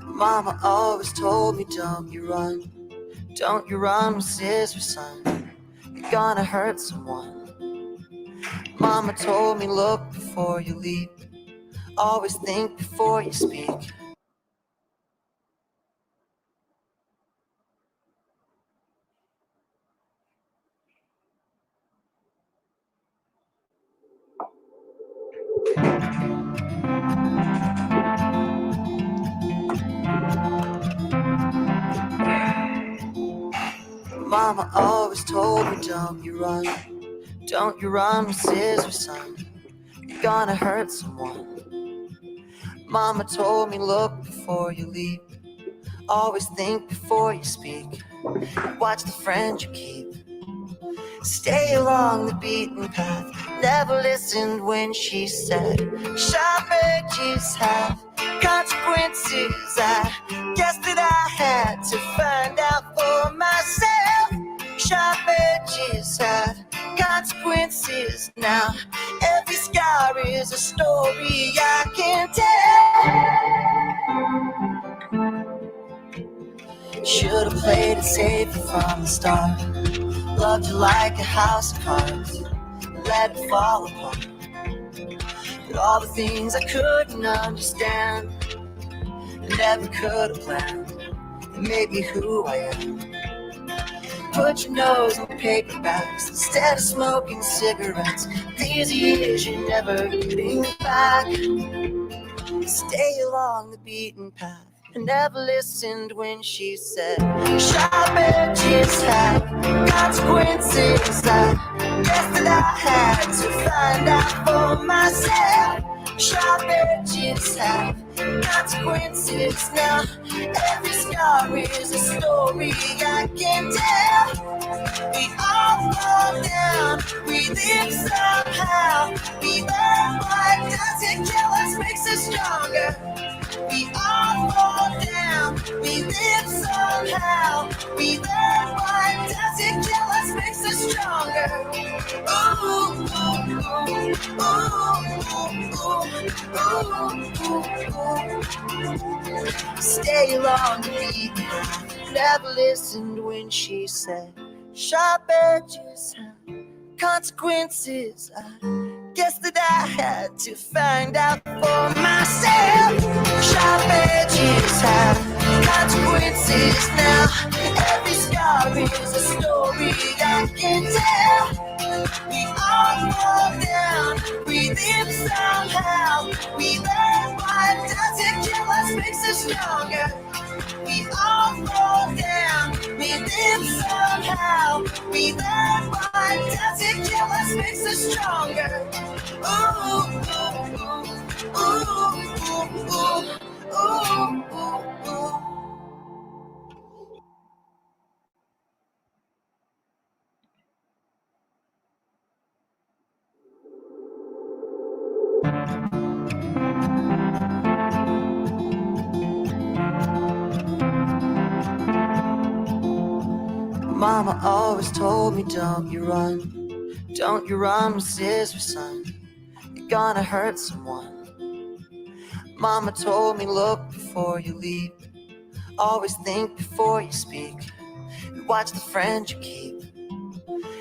Mama always told me, don't you run with scissors, son. You're gonna hurt someone. Mama told me, look before you leap. Always think before you speak. Mama always told me, don't you run with scissors, son. You're gonna hurt someone. Mama told me, look before you leap. Always think before you speak. Watch the friend you keep. Stay along the beaten path. Never listened when she said sharp edges have consequences. I guess that I had to find out for myself. Sharp edges have consequences. Now every scar is a story I can tell. Should've played it safe from the start. Loved you like a house of cards, let it fall apart. But all the things I couldn't understand, never could have planned, it made me who I am. Put your nose in paperbacks instead of smoking cigarettes. These years you're never getting back. Stay along the beaten path. I never listened when she said sharp edges have consequences. I guess that I had to find out for myself. Sharp edges have consequences. Now every scar is a story I can tell. We all fall down, we live somehow. We learn what doesn't kill us makes us stronger. We all fall down, we live somehow. We learn what doesn't kill us makes us stronger. Ooh, ooh, ooh, ooh, ooh, ooh, ooh. Stay along the beaten path. Never listened when she said sharp edges have consequences. I guess that I had to find out for myself. Sharp edges have consequences. Now every scar is a story I can tell. We all fall down, we live somehow. We learn what doesn't kill us makes us stronger. We all fall down, we live somehow. We learn what doesn't kill us makes us stronger. Ooh, ooh, ooh, ooh, ooh, ooh, ooh. Mama always told me, don't you run with scissors, son. You're gonna hurt someone. Mama told me, look before you leap. Always think before you speak. Watch the friend you keep.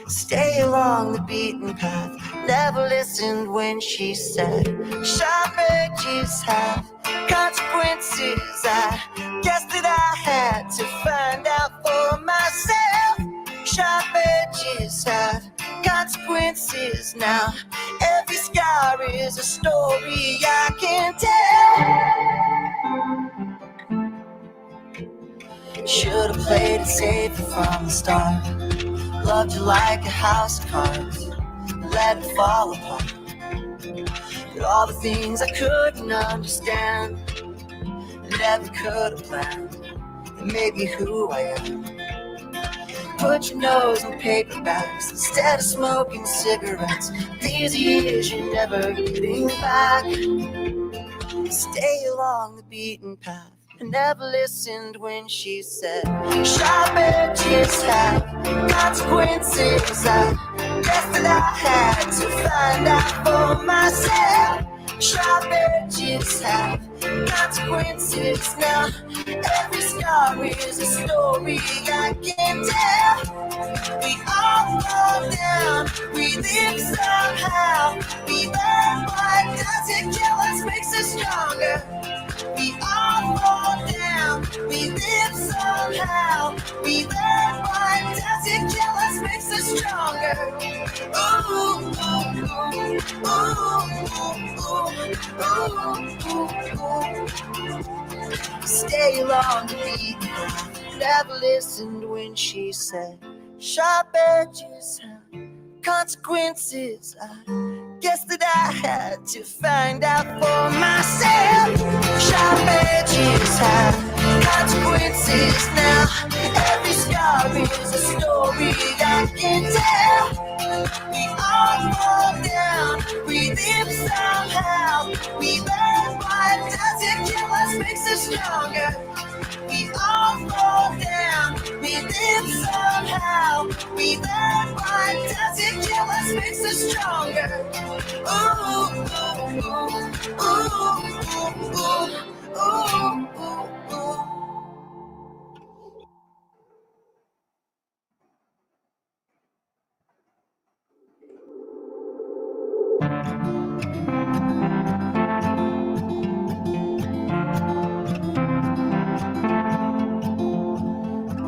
Stay along the beaten path. Never listened when she said sharp edges have consequences. I guess that I had to find out for myself. Sharp edges have consequences. Now every scar is a story I can tell. Should've played it safe from the start. Loved you like a house of cards, let it fall apart. But all the things I couldn't understand, never could have planned, it made me who I am. Put your nose in paperbacks instead of smoking cigarettes. These years you're never getting back. Stay along the beaten path. I never listened when she said sharp edges have consequences. I guess that I had to find out for myself. Sharp edges have consequences now. Every scar is a story I can tell. We all fall down, we live somehow. We learn what doesn't kill us makes us stronger. We all fall down, we live somehow. We learn what doesn't kill us makes us stronger. Ooh, ooh, ooh, ooh, ooh, ooh, ooh. Stay along the beaten path. Never listened when she said, sharp edges have consequences. I guess that I had to find out for myself. Sharp edges have consequences now. Every scar is a story I can tell. We all fall down, we live somehow. We learn what doesn't kill us makes us stronger. We all fall down, we live somehow. We learn what doesn't kill us makes us stronger. Ooh, ooh, ooh, ooh, ooh, ooh, ooh, ooh.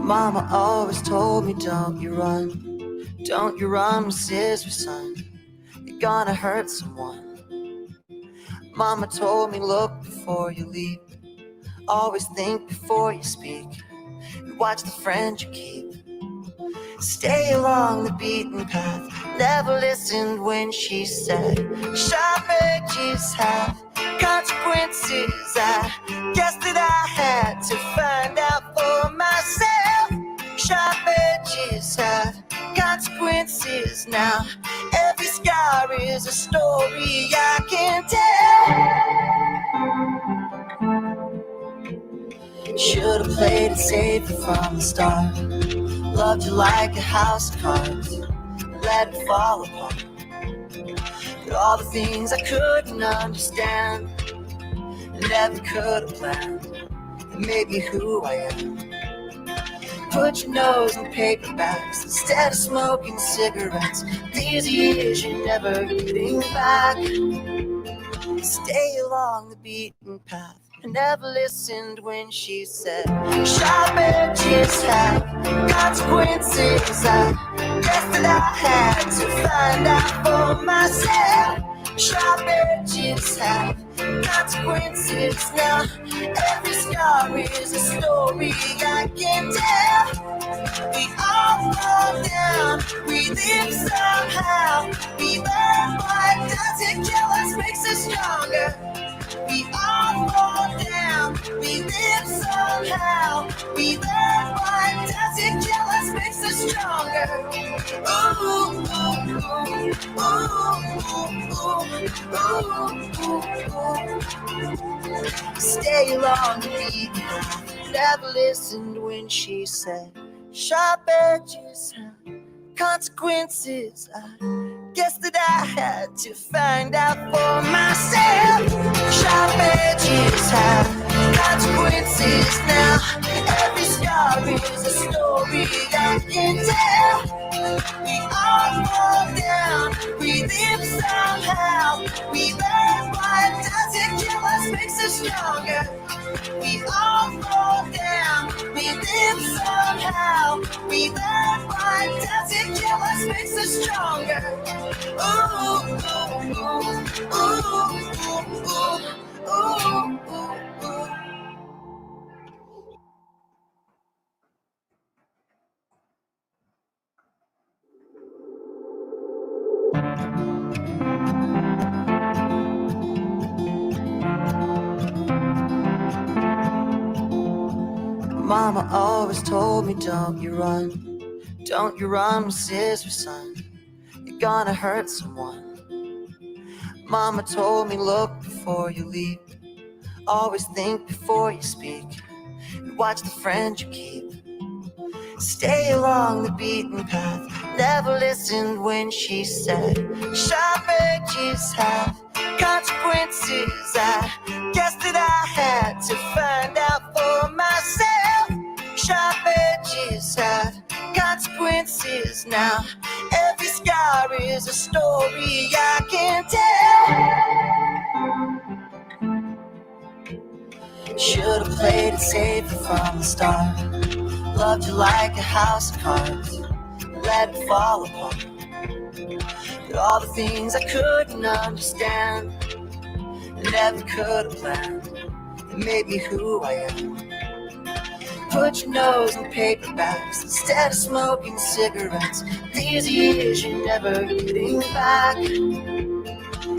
Mama always told me, don't you run with scissors, son. You're gonna hurt someone. Mama told me, look before you leap. Always think before you speak. And watch the friends you keep. Stay along the beaten path. Never listened when she said, sharp edges have consequences. I guess that I had to find out for myself. Sharp edges have consequences now. Every scar is a story I can tell. Should've played it safer from the start. Loved you like a house of cards, let it fall apart. But all the things I couldn't understand, never could have planned, it made me who I am. Put your nose in paperbacks instead of smoking cigarettes. These years you're never getting back. Stay along the beaten path. I never listened when she said, sharp edges have consequences. I guess that I had to find out for myself. Sharp edges have consequences now. Every scar is a story I can tell. We all fall down, we live somehow. We learn what doesn't kill us makes us stronger. We all fall down, we live somehow. We learn what doesn't kill us makes us stronger. Ooh, ooh, ooh, ooh, ooh, ooh, ooh. Stay along the beaten path. Never listened when she said, sharp edges have consequences. I guess that I had to find out for myself. Sharp edges have consequences now. Every scar is a story I can tell. We all fall down, we live somehow. We learn what doesn't kill us makes us stronger. We all fall down, we live somehow. We learn what doesn't kill us makes us stronger. Ooh, ooh, ooh, ooh, ooh, ooh, ooh, ooh. Mama always told me, don't you run with scissors, son. You're gonna hurt someone. Mama told me, look before you leap. Always think before you speak. And watch the friends you keep. Stay along the beaten path. Never listened when she said, sharp edges have consequences. I guess that I had to find out for myself. Sharp edges have consequences now. Every scar is a story I can tell. Should've played it safe from the start. Loved you like a house of cards, let it fall apart. But all the things I couldn't understand, I never could have planned, that made me who I am. Put your nose in paperbacks instead of smoking cigarettes. These years you're never getting back.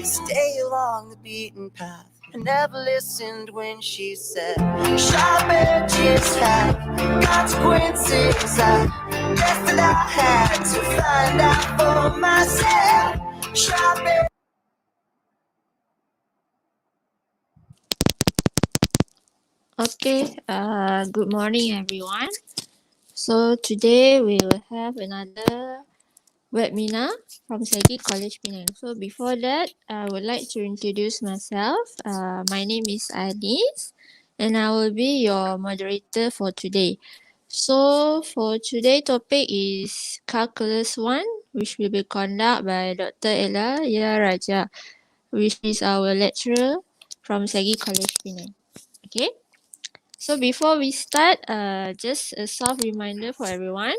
Stay along the beaten path. I never listened when she said sharp edges have consequences. I guess that I had to find out for myself. Sharp edges. Okay, good morning everyone. So today we will have another webinar from Segi College Penang. So before that, I would like to introduce myself. My name is Alice and I will be your moderator for today. So for today's topic is Calculus 1, which will be conducted by Dr. Ella Raja, which is our lecturer from Segi College Penang. Okay. So before we start, just a soft reminder for everyone.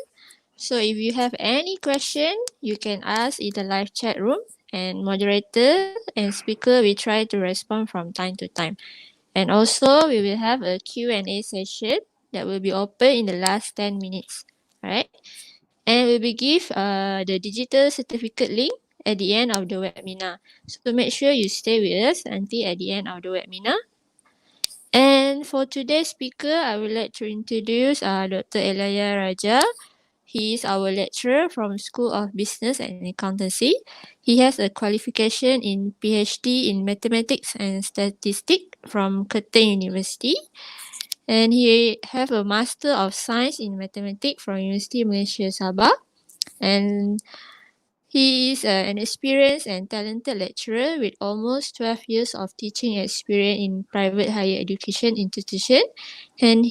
So if you have any question, you can ask in the live chat room and moderator and speaker will try to respond from time to time. And also we will have a Q&A session that will be open in the last 10 minutes. Alright. And we will give the digital certificate link at the end of the webinar. So make sure you stay with us until at the end of the webinar. And for today's speaker, I would like to introduce Dr. Ella Raja. He is our lecturer from School of Business and Accountancy. He has a qualification in PhD in Mathematics and Statistics from Curtin University. And he have a Master of Science in Mathematics from University Malaysia Sabah. And he is an experienced and talented lecturer with almost 12 years of teaching experience in private higher education institution. And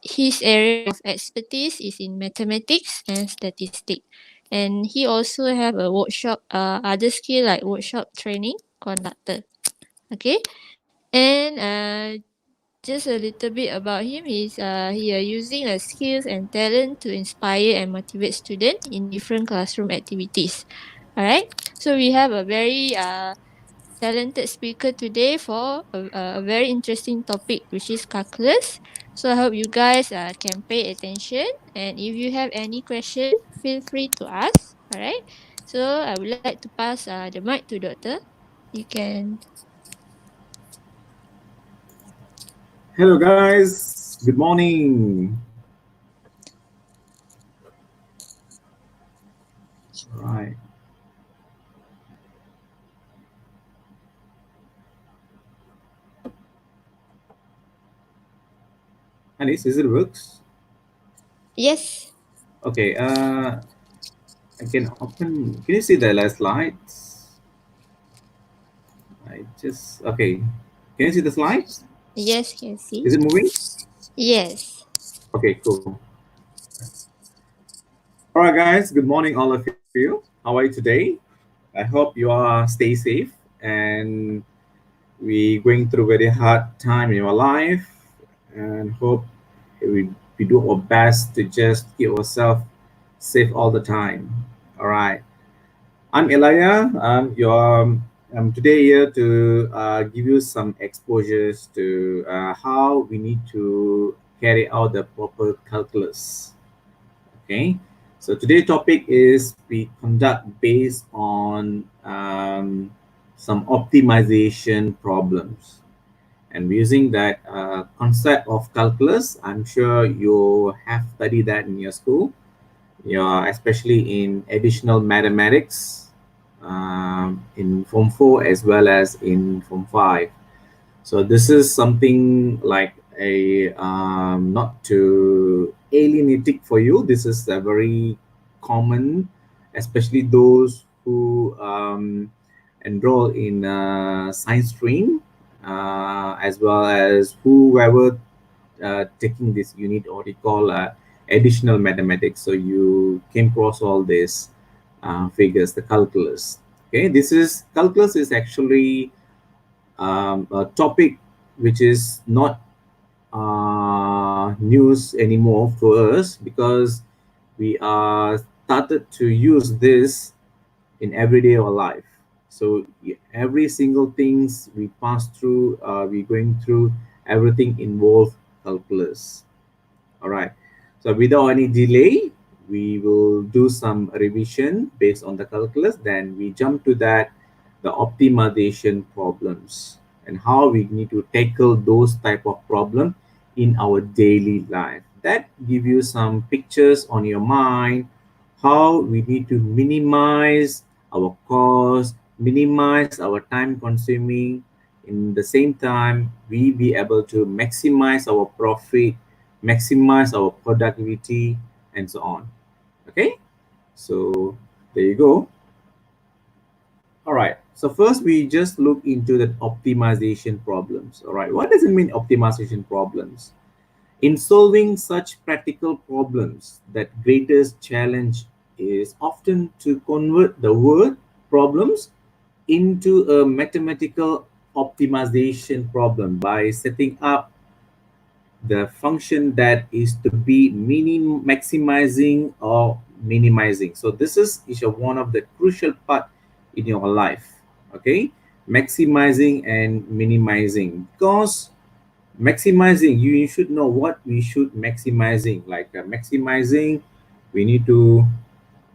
his area of expertise is in mathematics and statistics. And he also have a workshop, other skill like workshop training conductor. Okay. And just a little bit about him is he are using skills and talent to inspire and motivate students in different classroom activities. Alright, so we have a very talented speaker today for a very interesting topic, which is calculus. So I hope you guys can pay attention, and if you have any question, feel free to ask. Alright, so I would like to pass the mic to Doctor. You can. Hello guys, good morning. Right. Alice, is it works? Yes. Okay, I can open, can you see the last slides? Okay. Can you see the slides? Yes, can see. Is it moving? Yes. Okay, cool. All right, guys, good morning, all of you. How are you today? I hope you are stay safe and we going through very hard time in your life and hope we do our best to just keep ourselves safe all the time. All right. I'm Elia. I'm today here to give you some exposures to how we need to carry out the proper calculus. Okay. So today's topic is we conduct based on some optimization problems. And using that concept of calculus, I'm sure you have studied that in your school, especially in additional mathematics in Form 4 as well as in Form 5. So this is something like a not too alienating for you. This is a very common, especially those who enroll in science stream, as well as whoever taking this unit, or we call additional mathematics. So you came across all these figures, the calculus. Okay, this is calculus is actually a topic which is not news anymore for us, because we are started to use this in everyday our life. So every single things we pass through, we going through, everything involve calculus. All right. So without any delay, we will do some revision based on the calculus. Then we jump to that, the optimization problems, and how we need to tackle those type of problem in our daily life. That give you some pictures on your mind, how we need to minimize our cost, minimize our time consuming. In the same time, we be able to maximize our profit, maximize our productivity, and so on. Okay, so there you go. All right, so first we just look into the optimization problems. All right, what does it mean, optimization problems? In solving such practical problems, that greatest challenge is often to convert the word problems into a mathematical optimization problem by setting up the function that is to be maximizing or minimizing. So this is one of the crucial part in your life. Okay, maximizing and minimizing, because maximizing, you should know what we should maximizing. Like maximizing, we need to,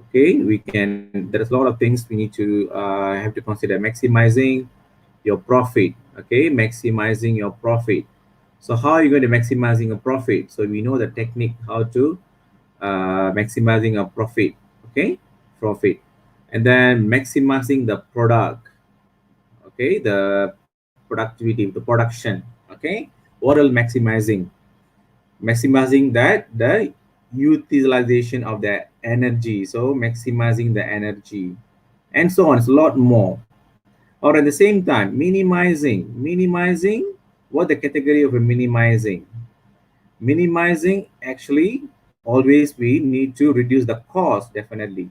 okay, we can, there's a lot of things we need to have to consider. Maximizing your profit, okay, maximizing your profit. So how are you going to maximizing a profit? So we know the technique how to maximizing a profit. Okay, profit. And then maximizing the product, okay, the productivity, the production. Okay, what else maximizing? Maximizing that the utilization of the energy, so maximizing the energy, and so on. It's a lot more. Or at the same time, minimizing, what the category of a minimizing, actually always we need to reduce the cost. Definitely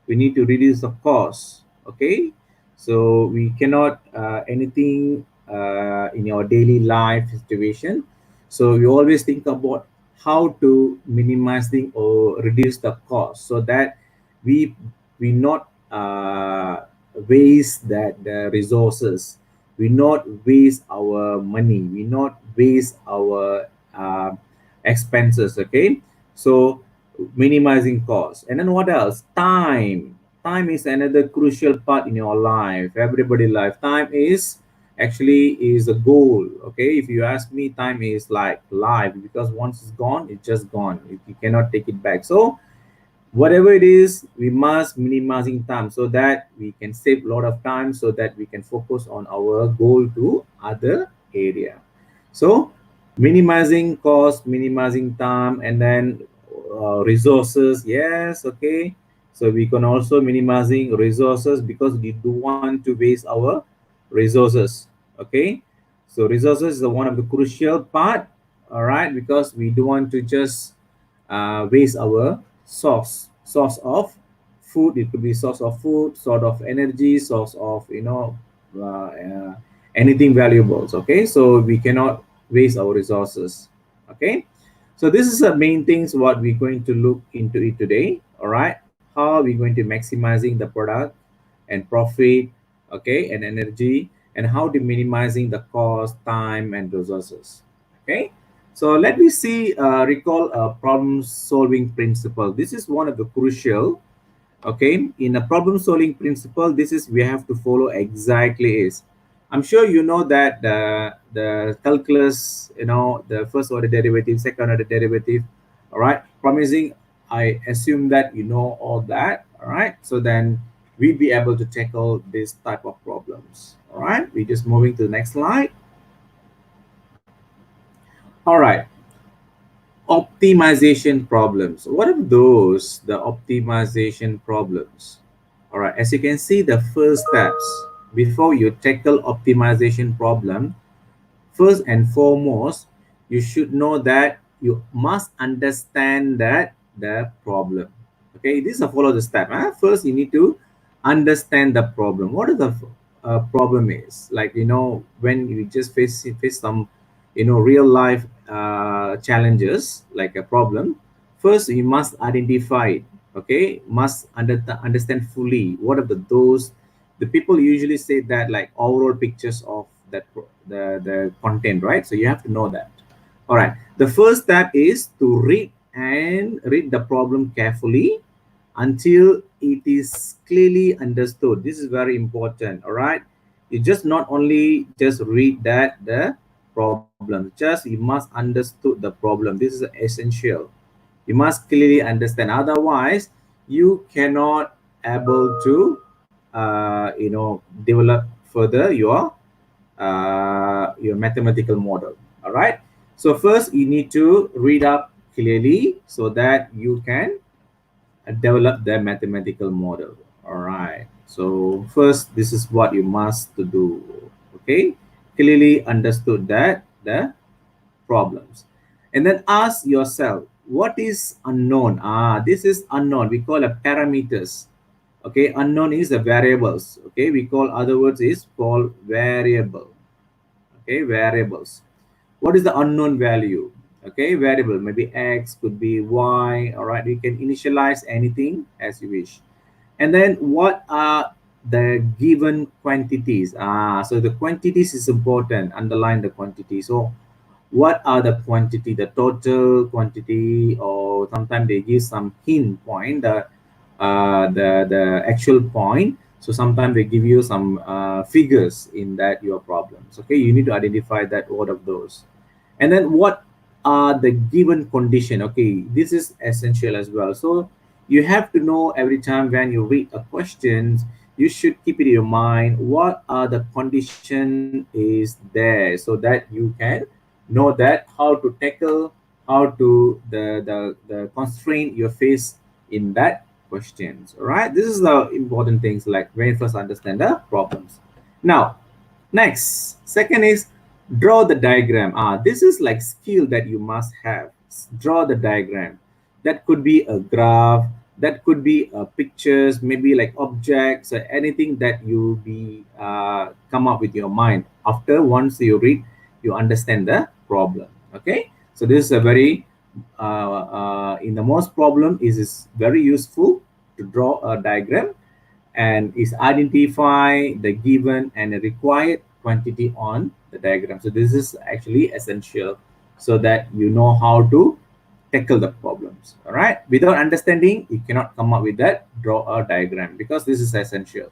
we need to reduce the cost. Okay, so we cannot anything in our daily life situation. So we always think about how to minimizing or reduce the cost, so that we not waste that the resources, we not waste our money, we not waste our expenses. Okay, so minimizing costs. And then what else? Time is another crucial part in your life, everybody life. Time is actually is a goal. Okay, if you ask me, time is like life, because once it's gone, it's just gone. You cannot take it back. So whatever it is, we must minimizing time, so that we can save a lot of time, so that we can focus on our goal to other area. So minimizing cost, minimizing time, and then resources. Yes, okay, so we can also minimizing resources, because we do want to waste our resources. Okay, so resources is one of the crucial part. All right, because we do want to just waste our source of food. It could be source of food, sort of energy, source of uh, uh, anything valuables. Okay, so we cannot waste our resources. Okay, so this is the main things what we're going to look into it today. All right, how are we going to maximizing the product and profit, okay, and energy, and how to minimizing the cost, time, and resources. Okay, so let me see, recall a problem solving principle. This is one of the crucial. Okay, in a problem solving principle, this is we have to follow exactly is. I'm sure you know that the calculus, the first order derivative, second order derivative. All right, promising. I assume that you know all that. All right, so then we be able to tackle this type of problems. All right, we just moving to the next slide. All right, optimization problems. What are those? The optimization problems. All right, as you can see, the first steps, before you tackle optimization problem, first and foremost, you should know that you must understand that the problem. Okay, this is a follow the step. Huh? First, you need to understand the problem. What is the problem is? Like, when you just face some, real life challenges like a problem. First, you must identify it. Okay, must understand fully what are those. The people usually say that like overall pictures of the content, right? So you have to know that. All right, the first step is to read the problem carefully until it is clearly understood. This is very important. All right, you just not only just read that the problem, just you must understood the problem. This is essential. You must clearly understand, otherwise you cannot able to develop further your mathematical model. All right, so first you need to read up clearly so that you can develop the mathematical model. All right, so first this is what you must to do. Okay, clearly understood that the problems, and then ask yourself what is unknown. This is unknown, we call a parameters. Okay, unknown is the variables. Okay, we call other words is called variable. Okay, variables. What is the unknown value? Okay, variable maybe x, could be y. All right, you can initialize anything as you wish. And then what are the given quantities? So the quantities is important. Underline the quantity. So what are the quantity, the total quantity, or sometimes they give some hint point, the actual point. So sometimes they give you some figures in that your problems. Okay, you need to identify that what of those. And then what are the given condition? Okay, this is essential as well. So you have to know every time when you read a question, you should keep it in your mind what are the condition is there, so that you can know that how to tackle, how to the constraint you face in that questions. All right, this is the important things, like when you first understand the problems. Now, next, second is draw the diagram. This is like skill that you must have. Draw the diagram. That could be a graph, that could be pictures, maybe like objects or anything that you be come up with your mind after once you read, you understand the problem. Okay, so this is a very in the most problem is very useful to draw a diagram, and is identify the given and the required quantity on the diagram. So this is actually essential so that you know how to tackle the problems. All right, without understanding you cannot come up with that draw a diagram, because this is essential.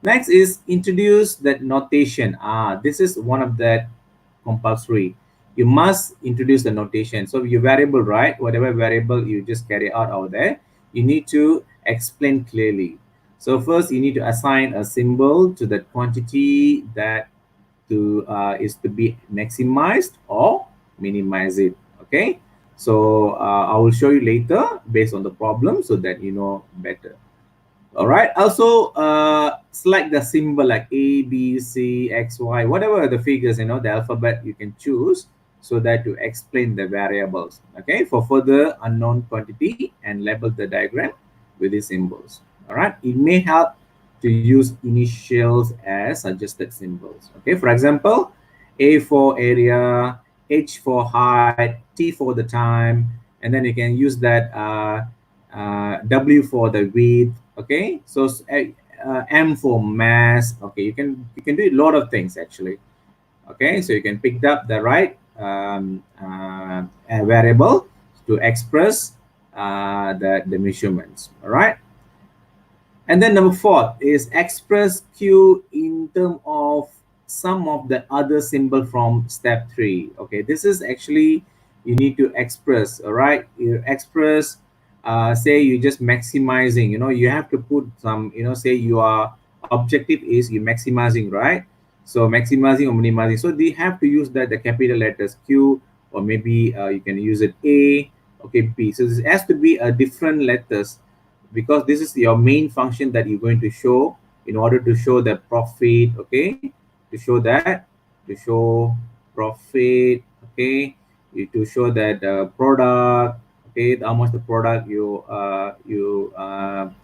Next is introduce that notation. This is one of the compulsory. You must introduce the notation. So your variable, right, whatever variable you just carry out over there, you need to explain clearly. So first you need to assign a symbol to the quantity that is to be maximized or minimize it. Okay, so I will show you later based on the problem so that you know better. All right, also select the symbol like A, B, C, X, Y, whatever the figures, the alphabet you can choose, so that to explain the variables. Okay, for further unknown quantity, and label the diagram with these symbols. All right, it may help to use initials as suggested symbols. Okay, for example, A for area, H for height, T for the time, and then you can use that W for the width. Okay, so M for mass. Okay, you can do a lot of things actually. Okay, so you can pick up the right variable to express the measurements. All right. And then number 4 is express Q in terms of some of the other symbol from step 3. Okay, this is actually you need to express. All right, you express. Say you just maximizing. You have to put some. Say your objective is you maximizing, right? So maximizing or minimizing. So they have to use the capital letters Q, or maybe you can use it A. Okay, B. So this has to be a different letters, because this is your main function that you're going to show in order to show the profit, okay, to show profit, okay, to show that product, okay, how much the product you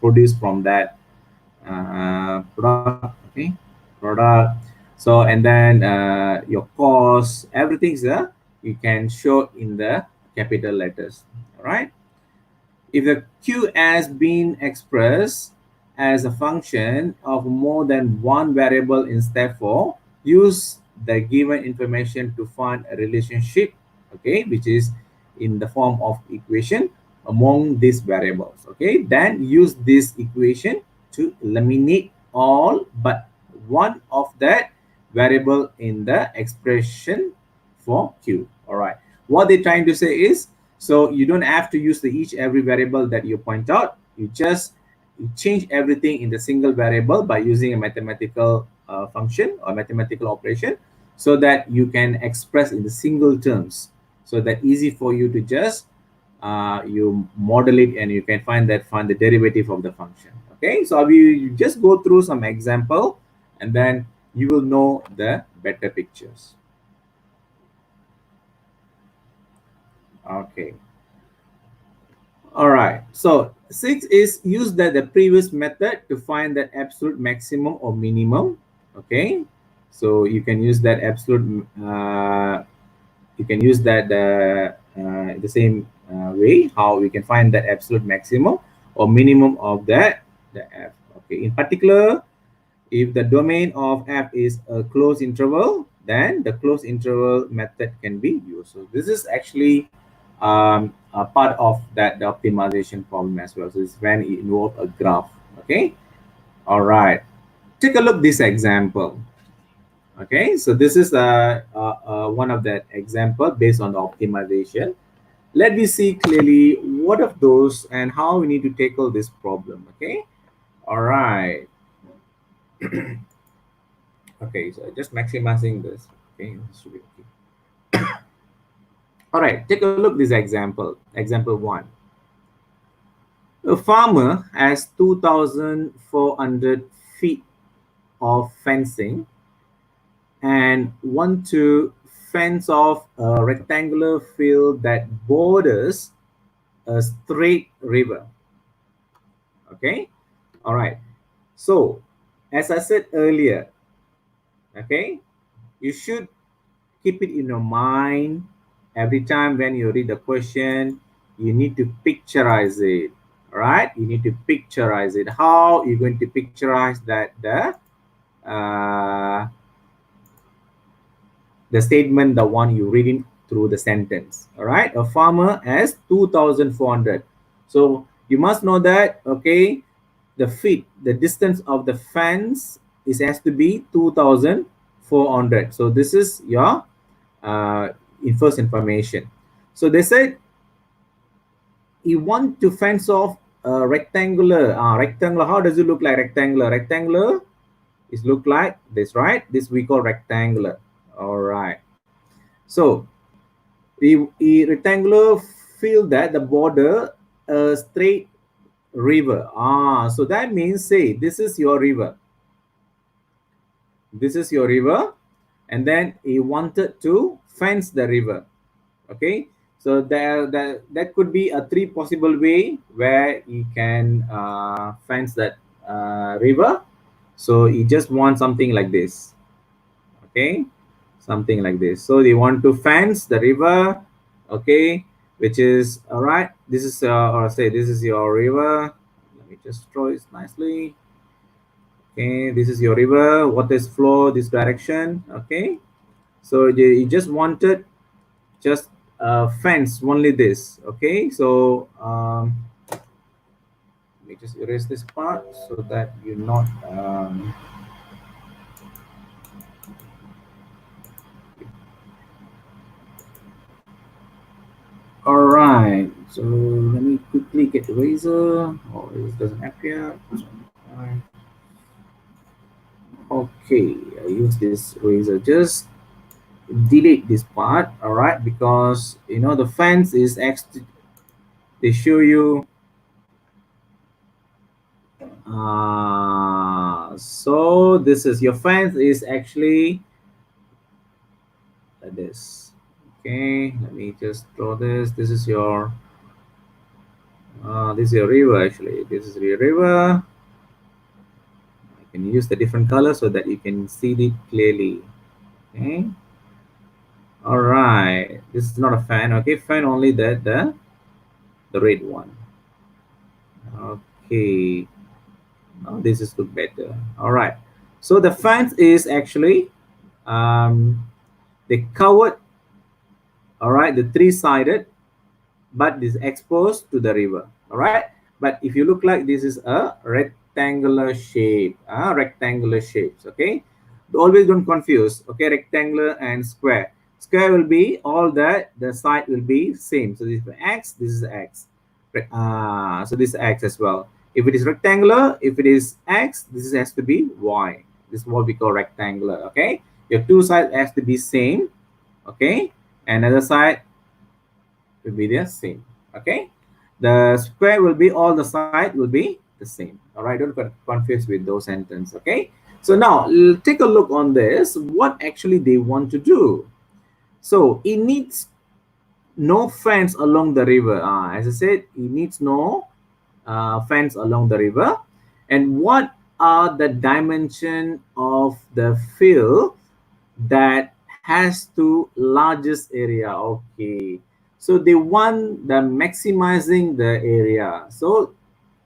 produce from that product, okay, product. So and then your cost, everything's there, you can show in the capital letters. All right. If the q has been expressed as a function of more than one variable in step 4, use the given information to find a relationship, okay, which is in the form of equation among these variables. Okay, then use this equation to eliminate all but one of that variable in the expression for q. All right, what they're trying to say is, so you don't have to use the each every variable that you point out. You just change everything in the single variable by using a mathematical function or mathematical operation, so that you can express in the single terms. So that easy for you to just you model it and you can find the derivative of the function. Okay, so you just go through some example and then you will know the better pictures. Okay. All right. So 6 is use the previous method to find that absolute maximum or minimum. Okay. So you can use that absolute. You can use that the same way how we can find that absolute maximum or minimum of the f. Okay. In particular, if the domain of f is a closed interval, then the closed interval method can be used. So this is actually a part of that the optimization problem as well. So it's when it involves a graph. Okay. All right. Take a look this example. Okay. So this is one of that example based on the optimization. Let me see clearly what of those and how we need to tackle this problem. Okay. All right. Okay, so just maximizing this. Okay, this should be okay. All right, take a look at this example. Example 1. A farmer has 2,400 feet of fencing and want to fence off a rectangular field that borders a straight river. Okay, all right. So, as I said earlier, okay, you should keep it in your mind every time when you read the question. You need to picturize it. All right, you need to picturize it. How you're going to picturize that the statement, the one you reading through the sentence. All right, a farmer has 2,400. So you must know that, okay, the feet, the distance of the fence is has to be 2,400. So this is your first information. So they said you want to fence off a rectangular. Rectangular, how does it look like rectangular? Rectangular is look like this, right? This we call rectangular. All right. So the rectangular field that the border a straight river. So that means, say this is your river. This is your river, and then he wanted to fence the river. Okay, so that could be a 3 possible way where you can fence that river. So you just want something like this. Okay, something like this. So they want to fence the river. Okay, which is all right. This is or say this is your river. Let me just draw it nicely. Okay, this is your river. Water is flow this direction. Okay, so you just wanted just fence only this. Okay, so let me just erase this part so that you're not all right. So let me quickly get the razor. Oh, it doesn't appear. Okay, I use this razor. Just delete this part. All right, because you know the fence is actually they show you So this is your fence is actually like this. Okay, let me just draw this. This is your river actually. This is your river. I can use the different colors so that you can see it clearly. Okay. All right. This is not a fan. Okay, fan only the red one. Okay. Now this is look better. All right. So the fence is actually they covered. All right, the three-sided, but is exposed to the river. All right. But if you look like this is a rectangular shape, rectangular shapes. Okay. Always don't confuse. Okay, rectangular and square. Square will be all that the side will be same. So this is x. This is x. So this is x as well. If it is rectangular, if it is x, this has to be y. This is what we call rectangular. Okay, your two sides has to be same. Okay, another side will be the same. Okay, the square will be all the side will be the same. All right, don't get confused with those sentences. Okay, so now take a look on this. What actually they want to do? So it needs no fence along the river. As I said, it needs no fence along the river. And what are the dimension of the field that has to largest area? Okay, so they want the maximizing the area. So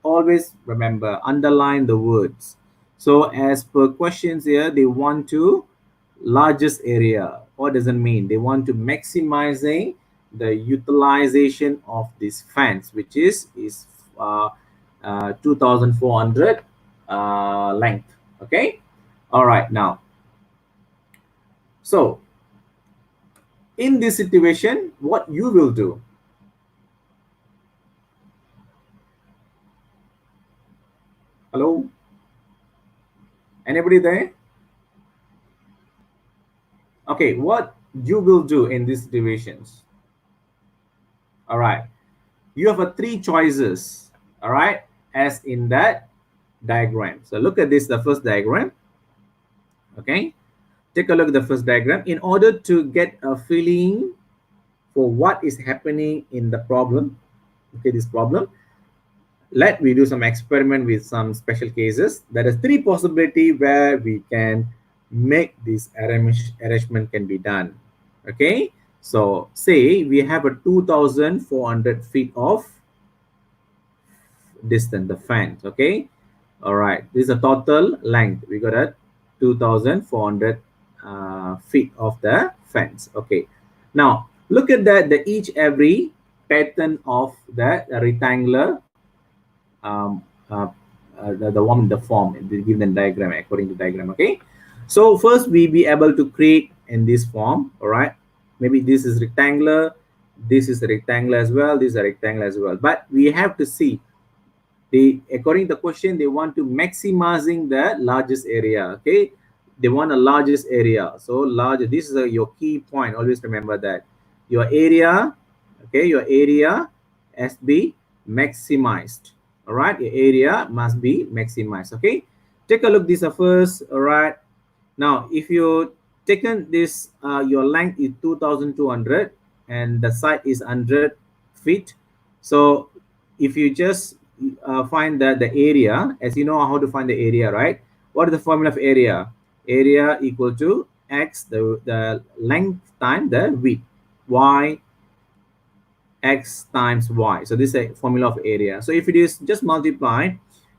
always remember, underline the words. So as per questions here, they want to largest area. What does it mean? They want to maximizing the utilization of this fence, which is 2400 length. Okay, all right. Now, so in this situation, what you will do? Hello, anybody there? Okay, what you will do in these situations? All right, you have three choices. All right, as in that diagram. So look at this, the first diagram. Okay, take a look at the first diagram. In order to get a feeling for what is happening in the problem, okay, this problem, let me do some experiment with some special cases. There is three possibility where we can make this arrangement can be done. Okay, so say we have a 2400 feet of distance, the fence. Okay, all right, this is a total length. We got a 2400 feet of the fence. Okay, now look at that, the each every pattern of the rectangular the one in the form, they give them diagram according to diagram. Okay, so first we be able to create in this form. All right, maybe this is rectangular, this is a rectangle as well, this is a rectangle as well, but we have to see they, according to the question, they want to maximizing the largest area. Okay, they want a largest area. So large, this is your key point. Always remember that your area, okay, your area has to be maximized. All right, your area must be maximized. Okay, take a look this first. All right, now if you taken this your length is 2200 and the side is 100 feet. So if you just find that the area, as you know how to find the area, right? What is the formula of area? Area equal to x, the length time the width, y x times y. So this is a formula of area. So if it is just multiply,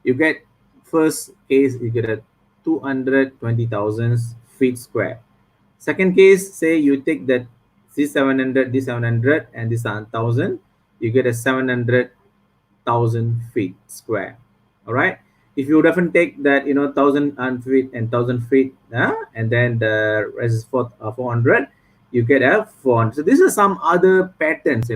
you get first case you get a 220,000 feet square. Second case, say you take that this 700, this 700, and this 1000, you get a 700,000 feet square. All right. If you often take that 1,000 feet and 1,000 feet, and then the rest is 400, you get a 400. So these are some other patterns.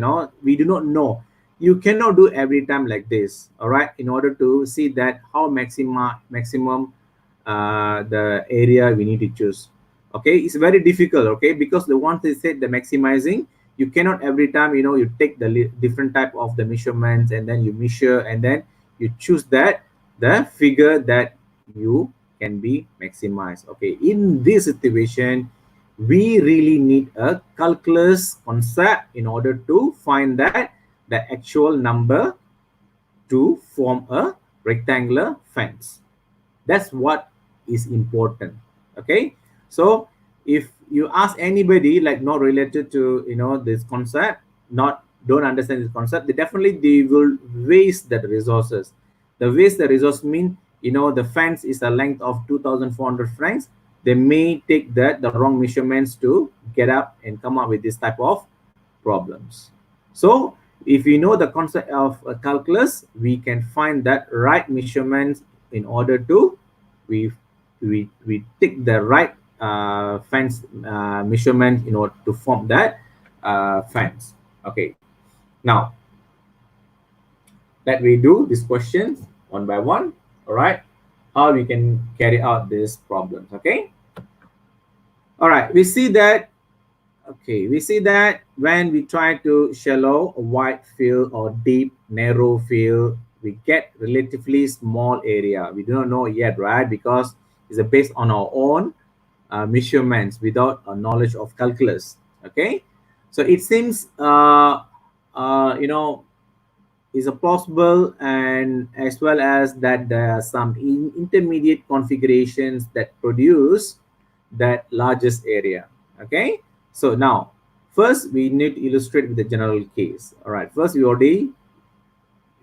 We do not know. You cannot do every time like this. All right. In order to see that how maximum the area we need to choose. Okay, it's very difficult. Okay, because the ones they said the maximizing, you cannot every time you take the different type of the measurements and then you measure and then you choose that the figure that you can be maximized. Okay, in this situation, we really need a calculus concept in order to find that the actual number to form a rectangular fence. That's what is important. Okay, so if you ask anybody like not related to this concept, not don't understand this concept, they will waste the resources. The waste the resource mean, the fence is a length of 2,400 francs. They may take the wrong measurements to get up and come up with this type of problems. So if we know the concept of a calculus, we can find that right measurements in order to we take the right fence measurement in order to form that fence. Okay, now let me do these questions one by one. All right, how we can carry out these problems. Okay, all right, we see that. Okay, we see that when we try to shallow, a wide field or deep, narrow field, we get relatively small area. We do not know yet, right? Because it's based on our own measurements without a knowledge of calculus. Okay, so it seems is a possible, and as well as that there are some intermediate configurations that produce that largest area. Okay, so now first we need to illustrate with the general case. All right, first we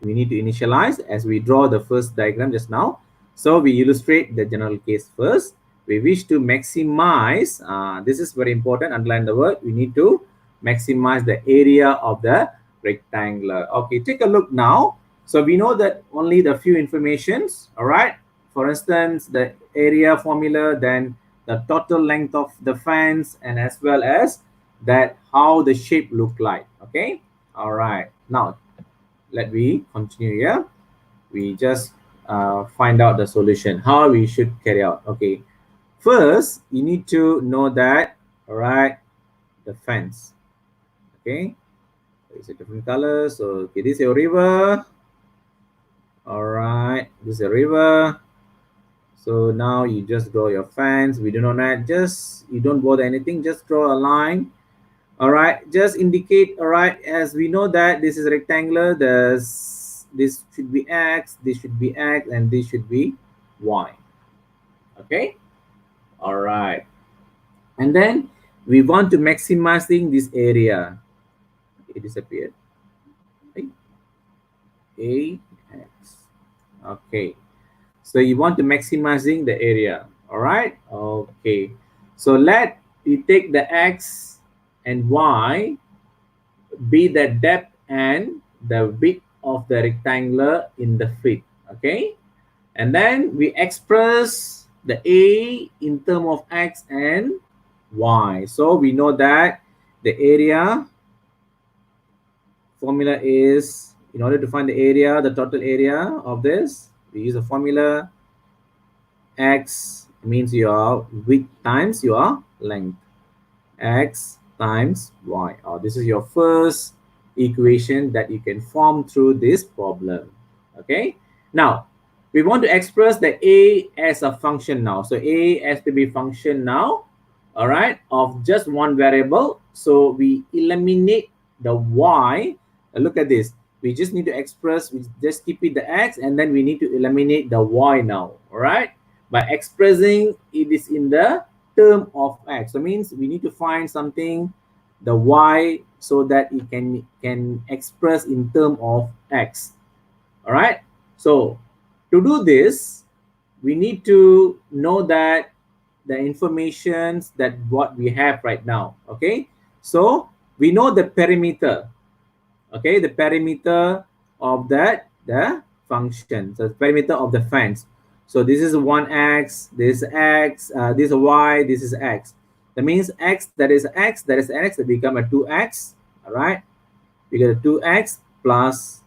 need to initialize as we draw the first diagram just now. So we illustrate the general case first. We wish to maximize, this is very important, underline the word, we need to maximize the area of the rectangular. Okay, take a look now. So we know that only the few informations. All right, for instance, the area formula, then the total length of the fence, and as well as that how the shape look like. Okay, all right, now let me continue here. We just find out the solution, how we should carry out. Okay, first you need to know that, all right, the fence. Okay, it's a different color. So okay, this is a river. All right, this is a river. So now you just draw your fence. We do not need, just you don't bother anything, just draw a line. All right, just indicate. All right, as we know that this is rectangular, this should be X, this should be X, and this should be Y. Okay, all right, and then we want to maximizing this area. It disappeared. AX. Okay, so you want to maximizing the area. All right, okay, so let you take the X and Y be the depth and the width of the rectangular in the feet. Okay, and then we express the A in terms of X and Y. So we know that the area formula is, in order to find the area, the total area of this, we use a formula. X means your width times your length. X times Y. This is your first equation that you can form through this problem. Okay, now we want to express the A as a function now. So A has to be function now, all right, of just one variable. So we eliminate the Y. Look at this. We just need to express, we just keep it the X, and then we need to eliminate the Y now. All right, by expressing it is in the term of X. So means we need to find something, the Y, so that it can express in term of X. All right, so to do this, we need to know that the informations that what we have right now. Okay, so we know the perimeter. Okay, the perimeter of the function, so the perimeter of the fence. So this is 1x, this is x, this is y, this is x. That means x, that is x, that is x, that become a 2x. All right, we get a 2x plus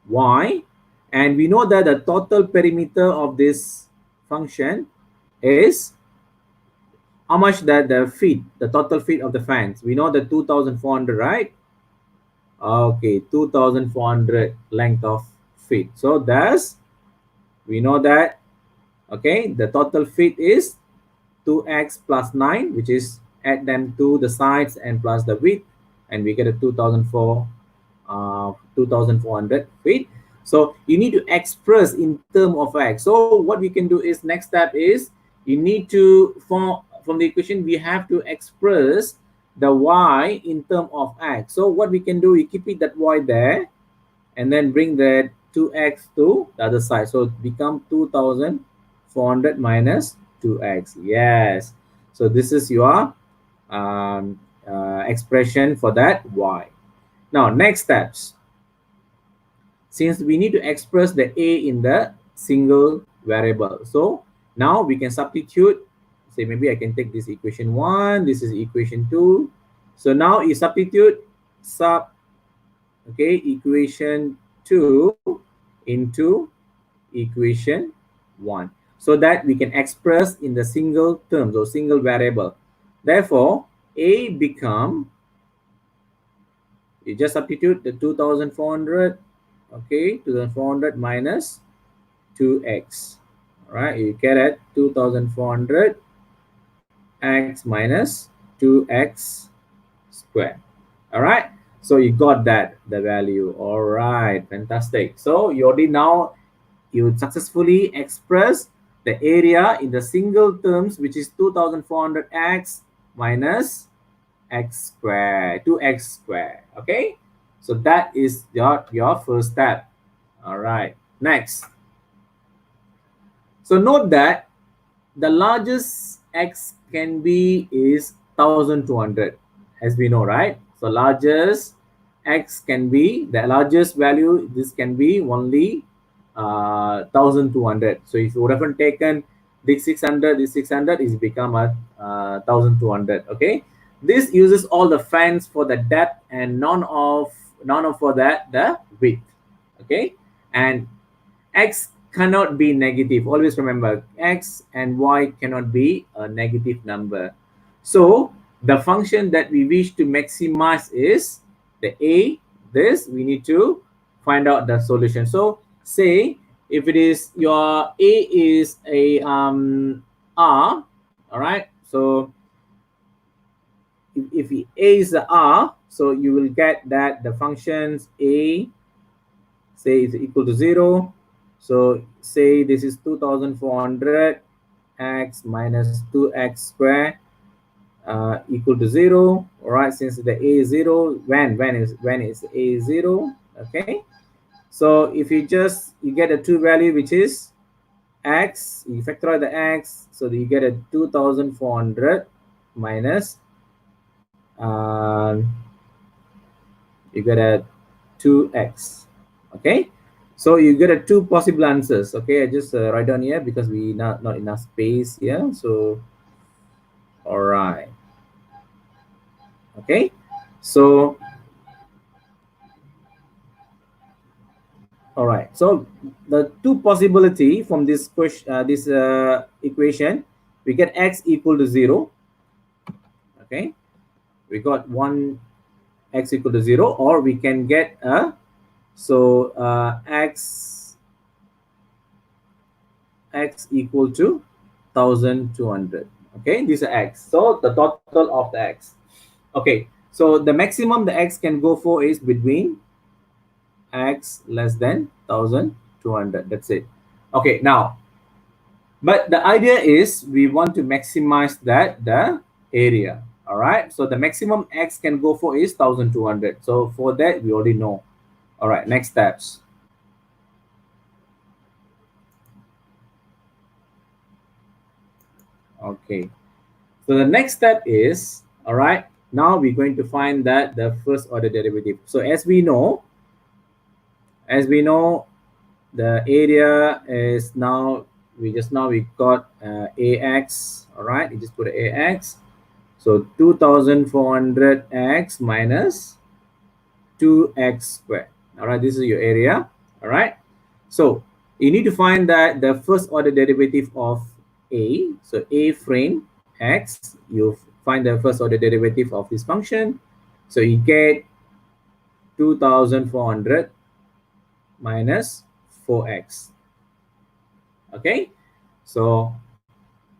y, and we know that the total perimeter of this function is how much, that the feet, the total feet of the fence. We know the 2,400, right? Okay, 2,400 length of feet. So thus we know that Okay, the total feet is 2x plus 9, which is add them to the sides and plus the width, and we get a 2400 feet. So you need to express in term of x. So what we can do is, next step is, you need to, from the equation, we have to express the y in term of x. So what we can do, we keep it that y there, and then bring that 2x to the other side. So it become 2400 minus 2x. Yes. So this is your expression for that y. Now, next steps. Since we need to express the a in the single variable, so now we can substitute. Say maybe I can take this equation 1, this is equation 2. So now you substitute equation 2 into equation 1, so that we can express in the single terms or single variable. Therefore, a become, you just substitute the 2400, okay, 2400 minus 2x. All right, you get it, 2400 x minus 2x squared. All right, so you got that, the value. All right, fantastic. So you already now, you successfully express the area in the single terms, which is 2400x minus x squared, 2x squared. Okay, so that is your first step. All right, next. So note that the largest x can be is 1200, as we know, right? So largest x can be, the largest value, this can be only 1200. So if you would have taken this 600, this 600 is become a 1200. Okay, this uses all the fans for the depth and none of for that the width. Okay, and x cannot be negative. Always remember, x and y cannot be a negative number. So the function that we wish to maximize is the a. This we need to find out the solution. So say if it is your a is a r, all right, so if a is a r, so you will get that the functions a, say, is equal to 0. So say this is 2400 x minus 2x squared equal to 0. All right, since the a is 0, when is a 0? Okay, so if you get a two value, which is x, you factorize the x, so you get a 2400 minus you get a 2x. Okay, so you get a two possible answers. Okay, I just write down here because we not enough space here. So all right, okay, so all right, so the two possibility from this question, this equation, we get x equal to 0. Okay, we got one x equal to 0, or we can get a, so x equal to 1200. Okay, these are x, so the total of the x. Okay, so the maximum the x can go for is between x less than 1200. That's it. Okay, now, but the idea is we want to maximize that the area. All right, so the maximum x can go for is 1200. So for that we already know. All right, next steps. Okay, so the next step is, all right, now we're going to find that the first order derivative. So as we know, the area is now, we got ax. All right, you just put ax. So 2400x minus 2x squared. All right, this is your area. All right, so you need to find that the first order derivative of a. So a frame x, you find the first order derivative of this function. So you get 2400 minus 4x. Okay, So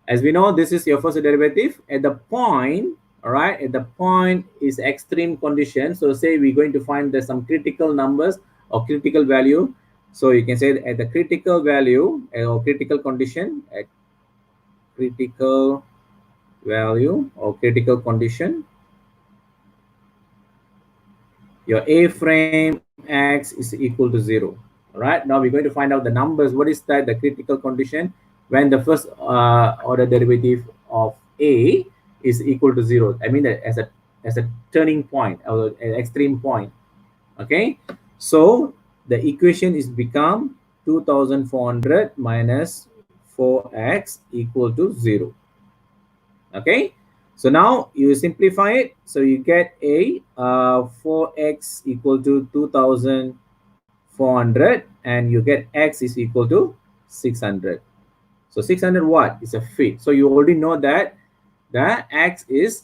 as we know, this is your first derivative at the point. All right, at the point is extreme condition. So say we're going to find there's some critical numbers or critical value. So you can say at the critical value or critical condition, at critical value or critical condition, your A frame X is equal to 0. All right, now we're going to find out the numbers. What is that? The critical condition when the first order derivative of A is equal to 0. I mean as a turning point or an extreme point. Okay, so the equation is become 2400 minus 4x equal to 0. Okay, so now you simplify it. So you get a 4x equal to 2400 and you get x is equal to 600. So 600 what is a feet. So you already know that the x is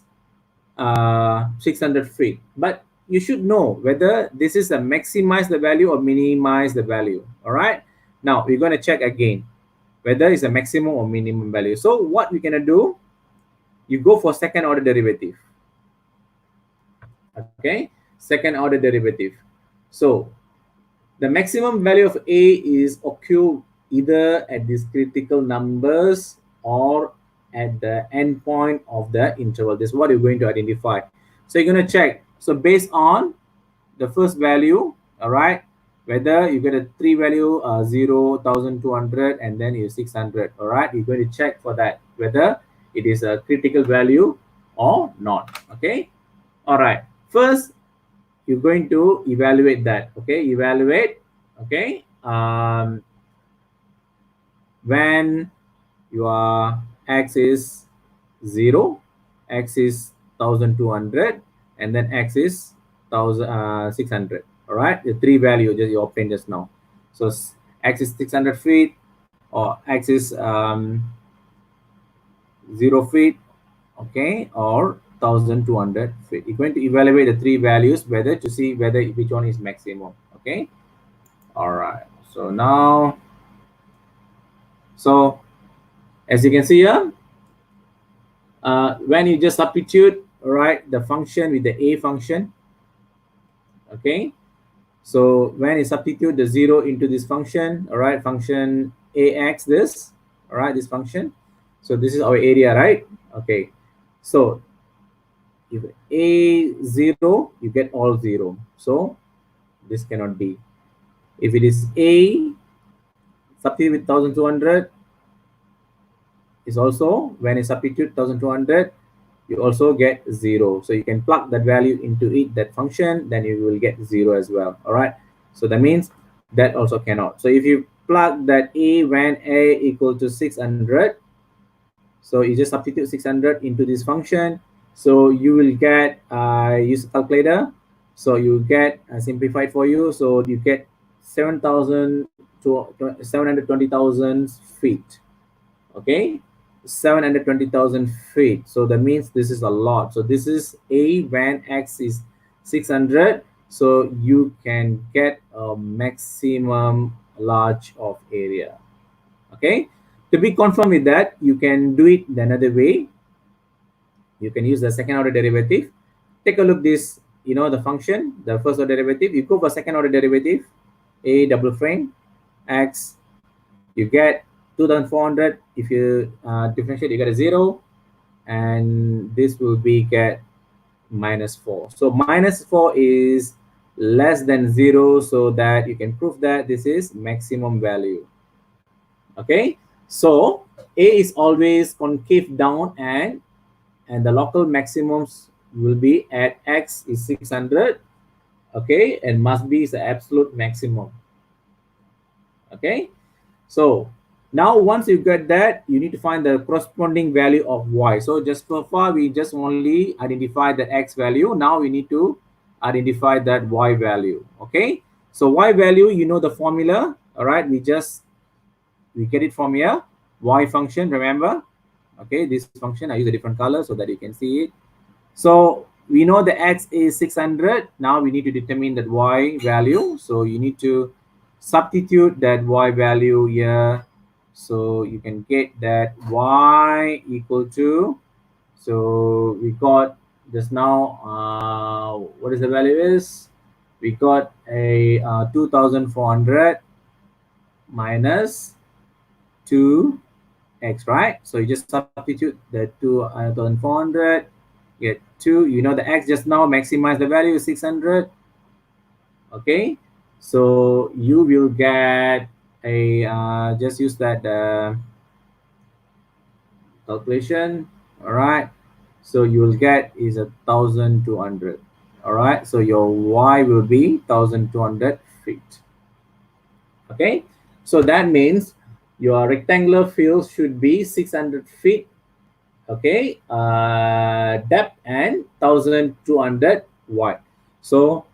600 feet, but you should know whether this is a maximize the value or minimize the value. All right, now we're going to check again whether it's a maximum or minimum value. So what we're going to do, you go for second order derivative. Okay, second order derivative. So the maximum value of A is occur either at these critical numbers or at the end point of the interval. This is what you're going to identify. So you're going to check. So based on the first value, all right, whether you get a 3 value 0, 1200 and then you 600. All right, you're going to check for that whether it is a critical value or not. Okay, all right, first you're going to evaluate that. Okay, evaluate. Okay, when your x is 0, x is 1200 and then x is 600. All right, the three value just you obtained just now. So x is 600 feet or x is 0 feet, okay, or 1200 feet. You're going to evaluate the three values whether to see whether which one is maximum. Okay, all right, so now, so as you can see here, when you just substitute, all right, the function with the A function. Okay, so when you substitute the 0 into this function, all right, function ax, this, all right, this function. So this is our area, right? Okay, so if A 0, you get all 0. So this cannot be. If it is A, substitute with 1200, is also when you substitute 1200, you also get 0. So you can plug that value into it, that function, then you will get 0 as well. All right, so that means that also cannot. So if you plug that A when A equal to 600, so you just substitute 600 into this function, so you will get use a calculator, so you get simplified for you, so you get 7,000 to 720,000 feet. Okay, 720,000 feet. So that means this is a lot. So this is A when x is 600. So you can get a maximum large of area. Okay, to be confirmed with that, you can do it the another way. You can use the second order derivative. Take a look this, you know, the function, the first order derivative. You go for second order derivative, A double frame x, you get 2400. If you differentiate, you get a 0, and this will be get -4. So -4 is less than 0, so that you can prove that this is maximum value. Okay, so A is always concave down, and the local maximums will be at x is 600. Okay, and must be the absolute maximum. Okay, so now once you get that, you need to find the corresponding value of y. So just so far we just only identify the x value. Now we need to identify that y value. Okay, so y value, you know the formula. All right, we get it from here, y function, remember. Okay, this function, I use a different color so that you can see it. So we know the x is 600. Now we need to determine that y value. So you need to substitute that y value here. So you can get that y equal to, so we got just now, what is the value is, we got a 2400 minus 2x, right? So you just substitute the 2400, get 2, you know the x just now, maximize the value 600. Okay, so you will get a just use that calculation. All right, so you will get is 1200. All right, so your y will be 1200 feet. Okay, so that means your rectangular field should be 600 feet. Okay, depth and 1200 wide. So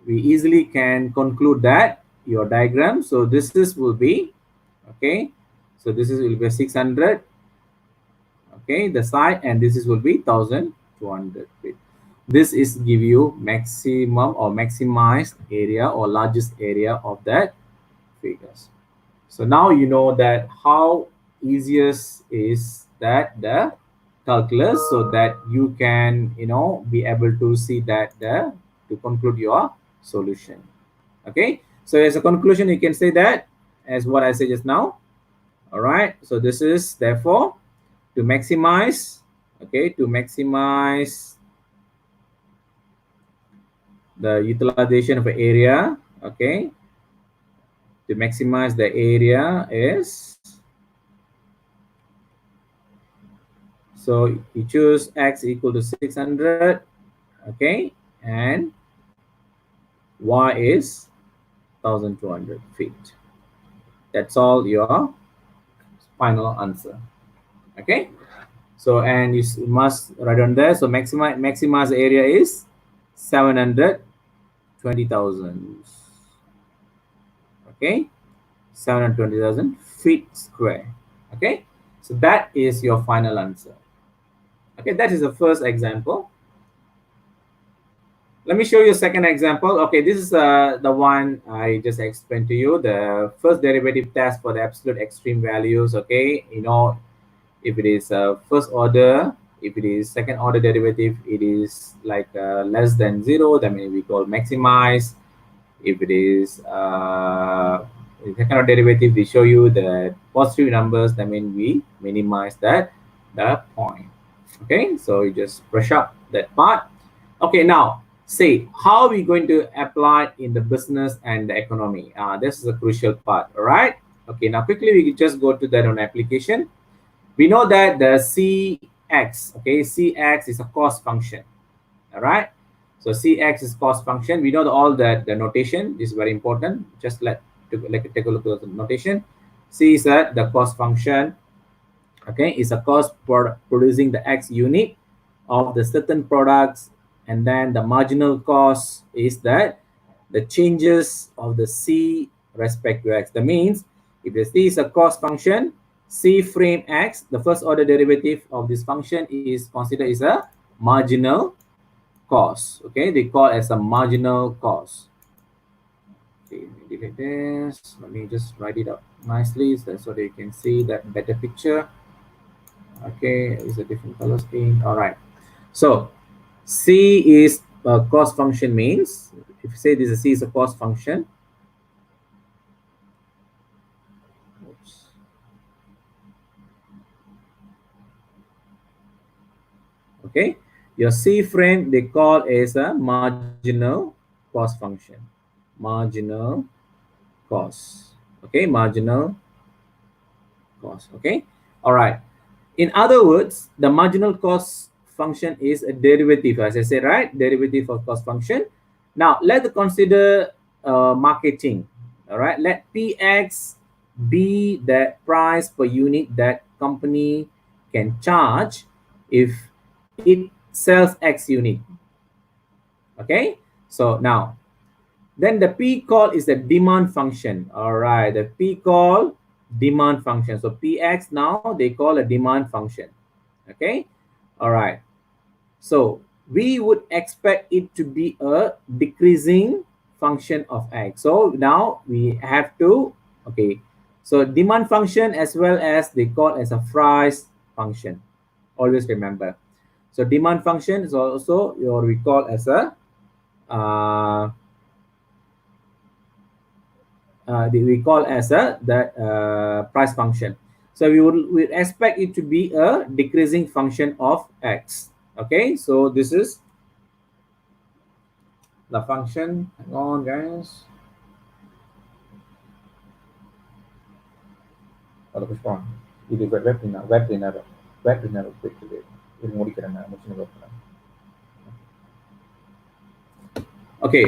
we easily can conclude that your diagram, so this is will be, okay, so this is will be 600, okay, the side, and this is will be 1200 feet. This is give you maximum or maximized area or largest area of that figures. So now you know that how easiest is that the calculus, so that you can, you know, be able to see that the to conclude your solution. Okay, so as a conclusion you can say that as what I said just now. All right, so this is therefore to maximize, okay, to maximize the utilization of area, okay, to maximize the area is, so you choose x equal to 600, okay, and y is 1200 feet. That's all your final answer. Okay, so and you must write on there, so maximize area is 720,000. Okay, 720,000 feet square. Okay, so that is your final answer. Okay, that is the first example. Let me show you a second example. Okay, this is the one I just explained to you, the first derivative test for the absolute extreme values. Okay, you know, if it is first order, if it is second order derivative, it is like less than 0, that means we call maximize. If it is second order derivative, we show you the positive numbers, that means we minimize that the point. Okay, so you just brush up that part. Okay, now say how are we going to apply in the business and the economy. This is a crucial part. All right, okay, now quickly we just go to that on application. We know that the cx, okay, cx is a cost function. All right, so cx is cost function. We know all the notation is very important. Just take a look at the notation. C is the cost function, okay, is a cost for producing the x unit of the certain products, and then the marginal cost is that the changes of the c respect to x. That means if the c is a cost function, c frame x, the first order derivative of this function is considered is a marginal cost. Okay, they call as a marginal cost. Okay, delete this. Let me just write it up nicely so that you can see that better picture. Okay, it's a different color scheme. All right, so c is a cost function, means if you say this is c is a cost function. Oops. Okay, your c frame they call as a marginal cost function. Marginal cost. Okay, marginal cost. Okay, all right. In other words, the marginal cost function is a derivative, as I said, right? Derivative of cost function. Now let's consider marketing. All right, let px be the price per unit that company can charge if it sells x unit. Okay, so now then the p call is the demand function. All right, the p call demand function. So px now they call a demand function. Okay, all right, so we would expect it to be a decreasing function of x. So now we have to, okay, So demand function as well as they call as a price function. Always remember. So demand function is also your we call as a price function. So we expect it to be a decreasing function of x. Okay, so this is the function. Hang on, guys. Kalau push on, இது web cleaner quickly. இது முடிக்கிறேன் நான் முடிச்சு வைக்கிறேன். Okay,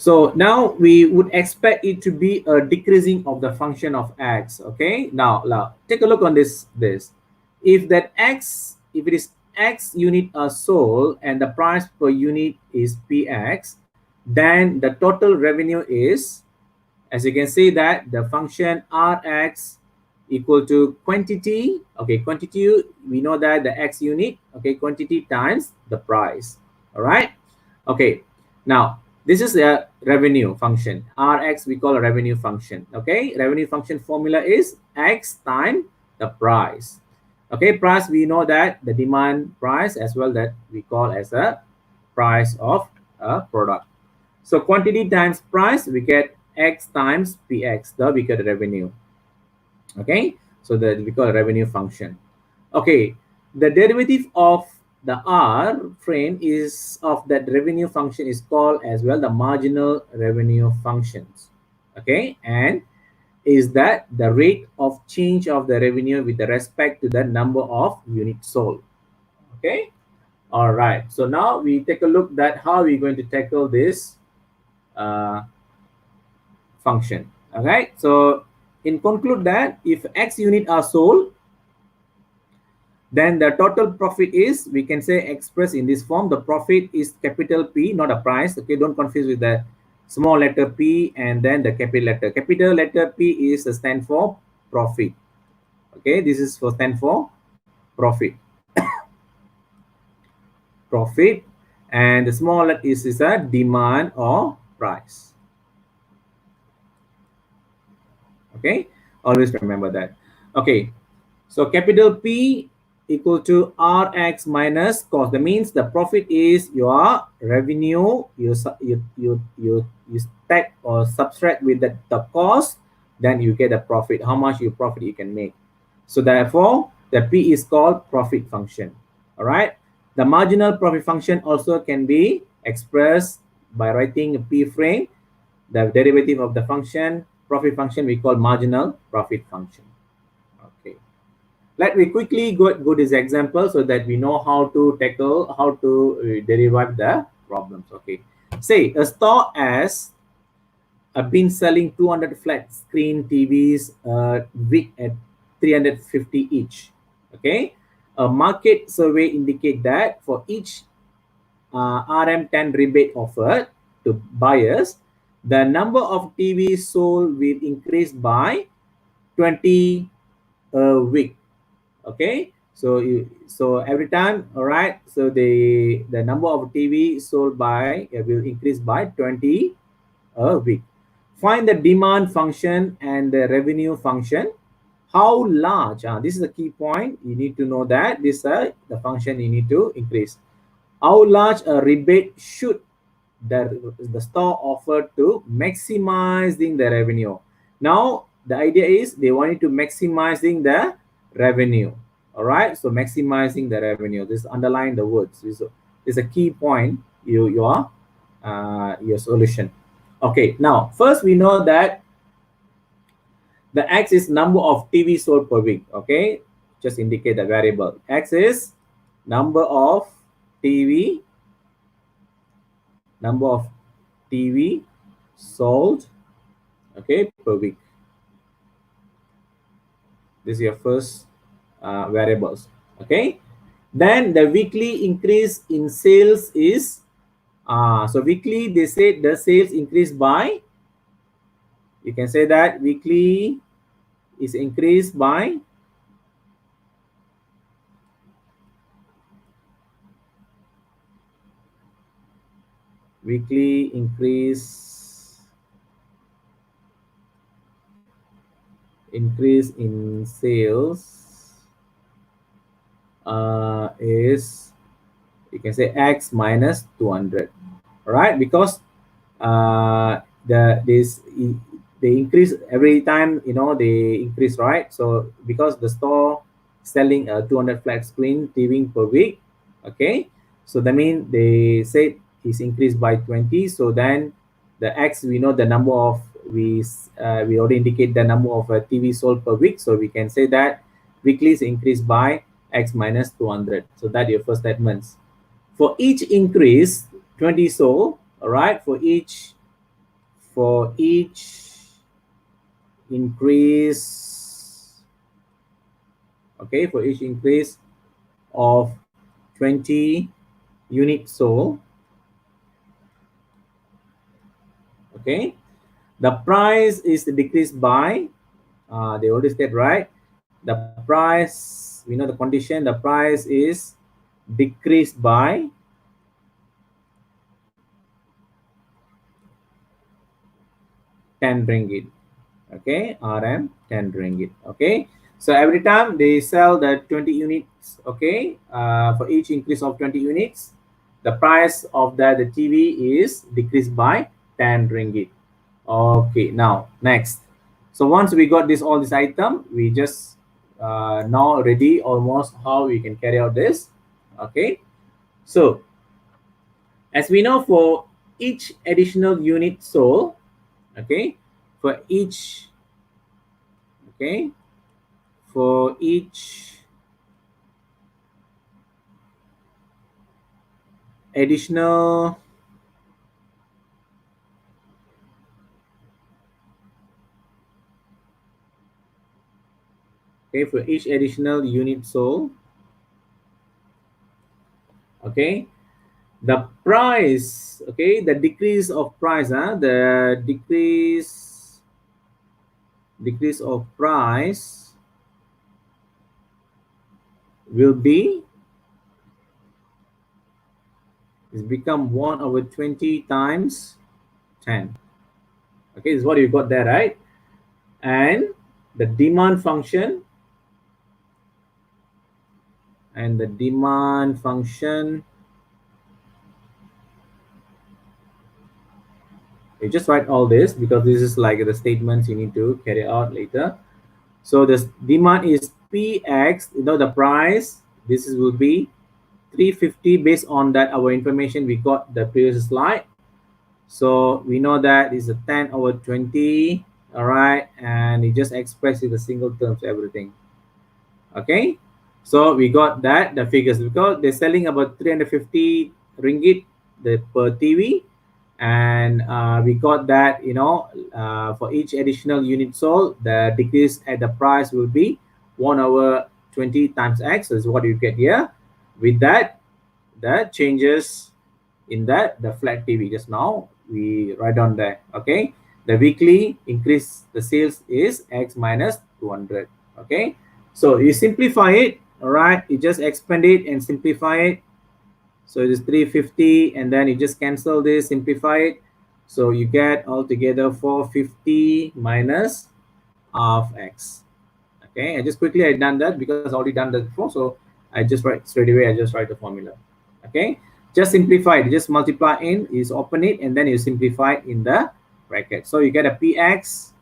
so now we would expect it to be a decreasing of the function of x. Okay, now take a look on this. If it is x unit are sold and the price per unit is px, then the total revenue is, as you can see, that the function rx equal to quantity. Okay, quantity, we know that the x unit, okay, quantity times the price. All right. Okay, now this is a revenue function. Rx we call a revenue function. Okay, revenue function formula is x times the price. Okay, price, we know that the demand price as well, that we call as a price of a product. So quantity times price, we get x times px, we get the revenue. Okay, so that we call a revenue function. Okay, the derivative of the r frame is of that revenue function is called as well the marginal revenue functions. Okay, and is that the rate of change of the revenue with respect to the number of units sold. Okay, all right, so now we take a look at how we're going to tackle this function. All right, so in conclude that if x unit are sold, then the total profit is, we can say, expressed in this form. The profit is capital P, not a price. Okay, don't confuse with the small letter p and then the capital letter. Capital letter P is stand for profit. Okay, this is for stand for profit. Profit, and the small letter is a demand or price. Okay, always remember that. Okay, so capital P equal to Rx minus cost. That means the profit is your revenue. You stack or subtract with the cost, then you get the profit. How much you profit you can make. So therefore, the P is called profit function. All right. The marginal profit function also can be expressed by writing a P frame. The derivative of the function, profit function, we call marginal profit function. Okay. Let me quickly go this example so that we know how to tackle, how to derive the problems. Okay. Say a store has been selling 200 flat screen TVs a week at 350 each. Okay. A market survey indicate that for each RM10 rebate offered to buyers, the number of TVs sold will increase by 20 a week. Okay, so every time, all right, so the number of TV sold by will increase by 20 a week. Find the demand function and the revenue function. How large, this is a key point, you need to know that this the function you need to increase. How large a rebate should the store offer to maximizing the revenue. Now the idea is they wanted to maximizing the revenue. All right, so maximizing the revenue, this underline the words. This is a key point, your solution. Okay, now first we know that the x is number of TV sold per week. Okay, just indicate the variable. X is number of TV sold, okay, per week. This is your first variables. Okay, then the weekly increase in sales is so weekly, they say the sales increase by, you can say that weekly is increased by weekly increase increase in sales is, you can say, x minus 200, right? Because they increase every time, you know, they increase, right? So because the store selling a 200 flat screen TV per week, okay, so that means they say is increased by 20. So then the x, we know the number of, we already indicate the number of TV sold per week, so we can say that weekly is increased by x minus 200. So that your first statements. For each increase 20 sold, all right, for each increase, okay, for each increase of 20 units sold, okay, the price is decreased by, they already said, right, the price, we know the condition, the price is decreased by 10 ringgit, okay, RM 10 ringgit, okay. So every time they sell the 20 units, okay, for each increase of 20 units, the price of the TV is decreased by 10 ringgit. Okay, now next. So once we got this, all this item, we just now ready almost how we can carry out this. Okay, so as we know, for each additional unit sold, okay, for each, okay, for each additional, okay, for each additional unit sold, okay, the price, okay, the decrease of price, the decrease of price will be, is become 1/20 times 10. Okay, this is what you got there, right? And the demand function, you just write all this because this is like the statements you need to carry out later. So the demand is px, you know, the price, this is will be 350 based on that our information we got the previous slide. So we know that is a 10/20, all right, and it just expressed in the single terms everything. Okay, so we got that the figures because they're selling about 350 ringgit per TV, and we got that, you know, for each additional unit sold, the decrease at the price will be 1/20 times x. So is what you get here. With that, the changes in that the flat TV just now we write down there. Okay, the weekly increase the sales is x minus 200. Okay, so you simplify it, all right, you just expand it and simplify it. So it is 350, and then you just cancel this, simplify it. So you get altogether 450 minus half x. Okay, I just quickly I done that because I already done that before. So I just write straight away, I just write the formula. Okay, just simplify it, just multiply in, is open it, and then you simplify it in the bracket. So you get a px,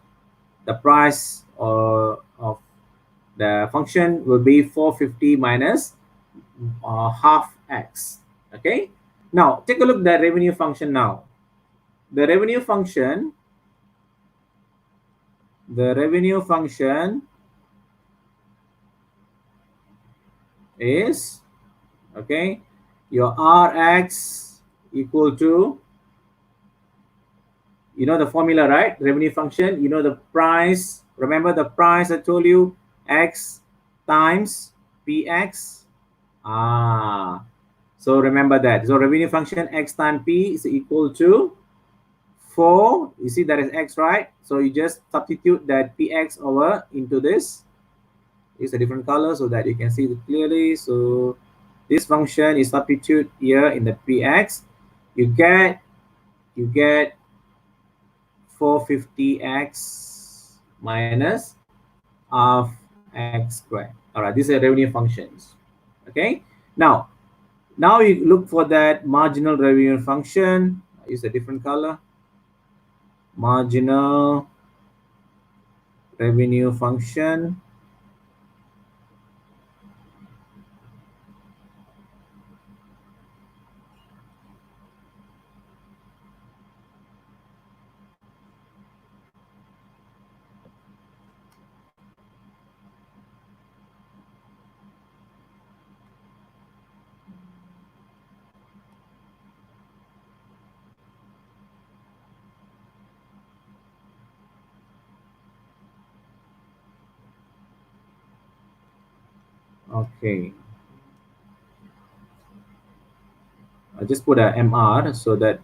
the price of the function will be 450 minus half x. Okay, now take a look at the revenue function. Now the revenue function is, okay, your rx equal to, you know the formula, right? Revenue function, you know the price, remember the price I told you, x times px. So remember that. So revenue function x times p is equal to 4. You see that is x, right? So you just substitute that px over into this. It's a different color so that you can see it clearly. So this function is substitute here in the px. You get 450x minus of x squared. All right, these are revenue functions. Okay, now you look for that marginal revenue function. Use a different color. Marginal revenue function. Okay, I just put a MR so that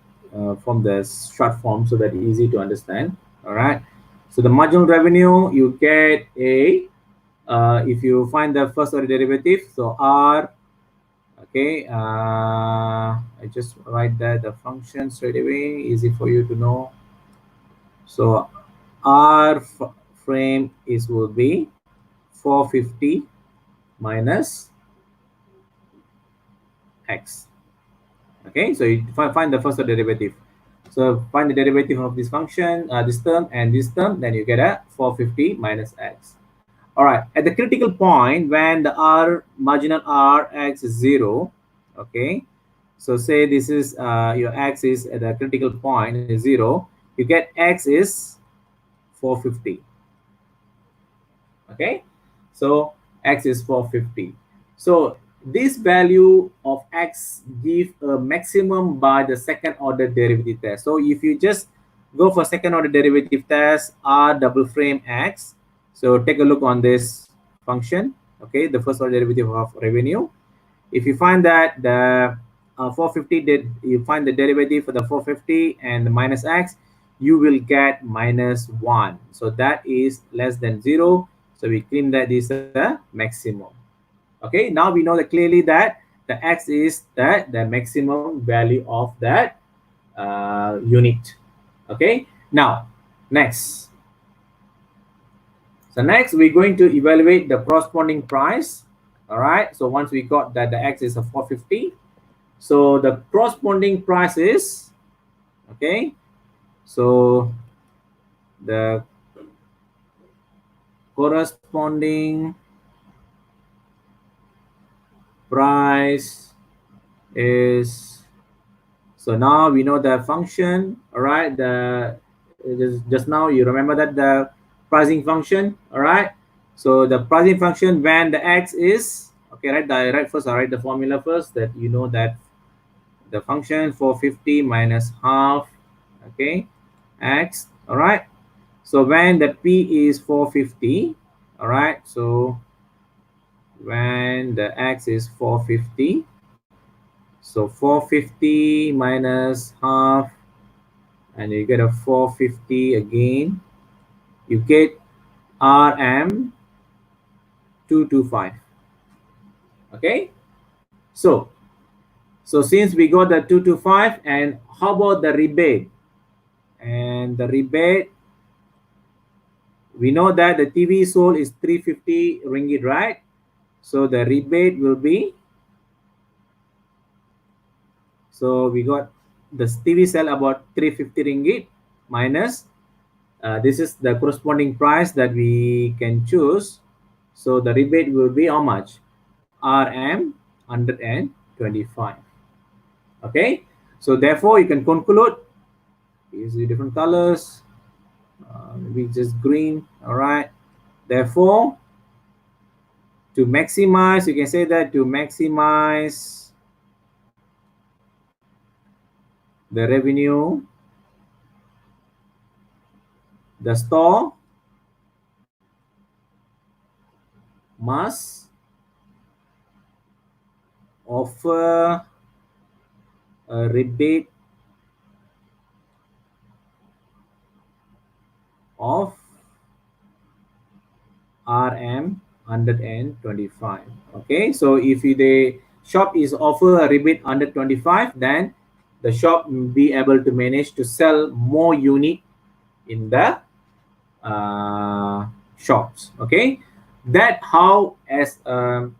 from the short form so that easy to understand. All right. So the marginal revenue you get a if you find the first order derivative. So R. Okay. I just write that the function straight away, easy for you to know. So R frame is will be 450 minus x. Okay, so you find the first order derivative. So find the derivative of this function, this term and this term, then you get a 450 minus x. All right, at the critical point when the r marginal r x is 0, okay, so say this is your x is at the critical point is 0, you get x is 450. Okay, so x is 450. So this value of x give a maximum by the second order derivative test. So if you just go for second order derivative test r double frame x, so take a look on this function. Okay, the first order derivative of revenue. If you find that the 450 did you find the derivative for the 450 and the minus x, you will get -1. So that is less than 0. So we claim that is a maximum. Okay, now we know that clearly that the x is the maximum value of that unit. Okay, now next. So next we're going to evaluate the corresponding price. All right, so once we got that the x is a 450, so the corresponding price is, okay, so the corresponding price is, so now we know the function. All right, the just now you remember that the pricing function. All right, so the pricing function when the x is, okay, right, first I write the formula first, that you know that the function 450 minus half, okay, x. All right, so when the p is 450, all right, so when the x is 450, so 450 minus half, and you get a 450 again, you get rm 225. Okay, so since we got the 225, and how about the rebate? And the rebate, we know that the TV sold is 350 ringgit, right? So the rebate will be, so we got the TV sell about 350 ringgit minus this is the corresponding price that we can choose. So the rebate will be how much? RM 125. Okay, so therefore you can conclude, use the different colors, maybe just green. All right, therefore to maximize, you can say that to maximize the revenue, the store must offer a rebate of RM 125. Okay, so if the shop is offer a rebate under 25, then the shop will be able to manage to sell more unit in the shops. Okay, that how as a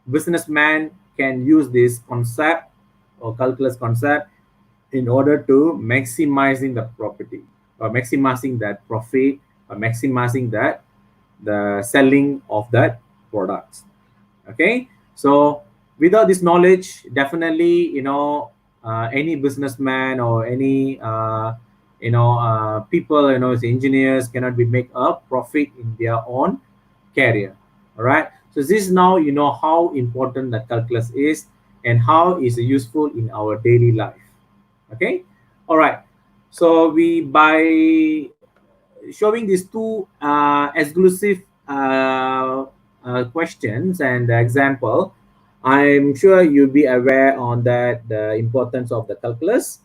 businessman can use this concept or calculus concept in order to maximizing the property or maximizing that profit or maximizing that the selling of that products. Okay, so without this knowledge, definitely, any businessman or any people, as engineers cannot be make a profit in their own career. All right, so this is now you know how important that calculus is and how is it useful in our daily life. Okay, all right, so we by showing these two exclusive questions and example, I'm sure you'll be aware on that the importance of the calculus.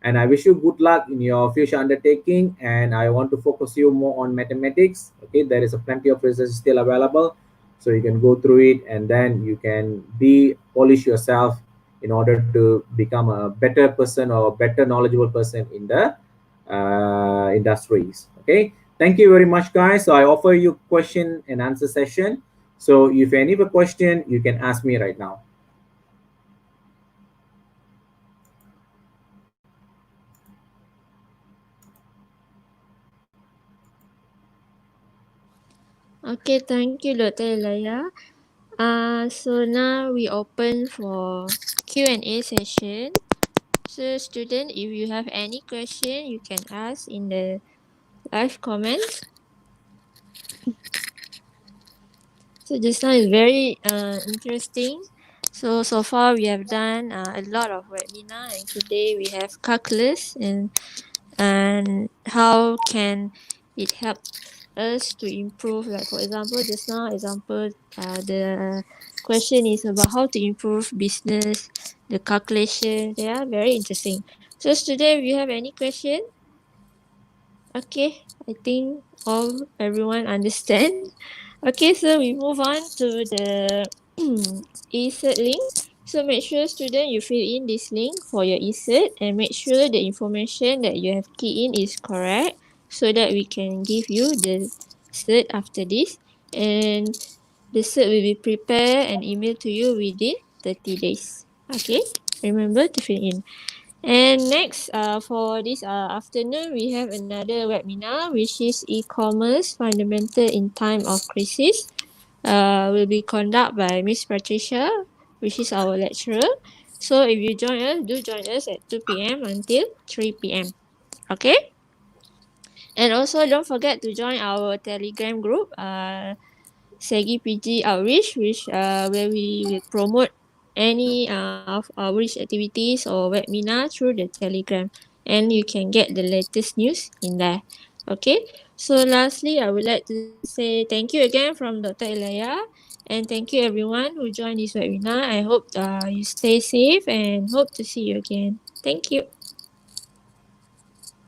And I wish you good luck in your future undertaking. And I want to focus you more on mathematics. Okay, there is a plenty of research still available, so you can go through it, and then you can be polish yourself in order to become a better person or better knowledgeable person in the industries. Okay, thank you very much, guys. So I offer you question and answer session. So if any have a question, you can ask me right now. Okay, thank you, Dr. Elaya. So now we open for Q&A session. So student, if you have any question, you can ask in the live comments. So just now is very interesting. So far we have done a lot of webinar, and today we have calculus and how can it help us to improve. Like for example, just now the question is about how to improve business, the calculation. They are very interesting. So today, if you have any question, okay, I think everyone understand. Okay, so we move on to the e-cert link. So make sure student you fill in this link for your e-cert and make sure the information that you have keyed in is correct so that we can give you the cert after this. And the cert will be prepared and emailed to you within 30 days. Okay, remember to fill in. And next, for this afternoon, we have another webinar, which is e-commerce fundamental in time of crisis. Will be conducted by Miss Patricia, which is our lecturer. So if you join us, do join us at 2 p.m. until 3 p.m. Okay? And also don't forget to join our Telegram group, SEGI PG Outreach, where we will promote any of outreach activities or webinar through the Telegram, and you can get the latest news in there. Okay, so lastly, I would like to say thank you again from Dr. Elaya, and thank you everyone who joined this webinar. I hope you stay safe and hope to see you again. Thank you.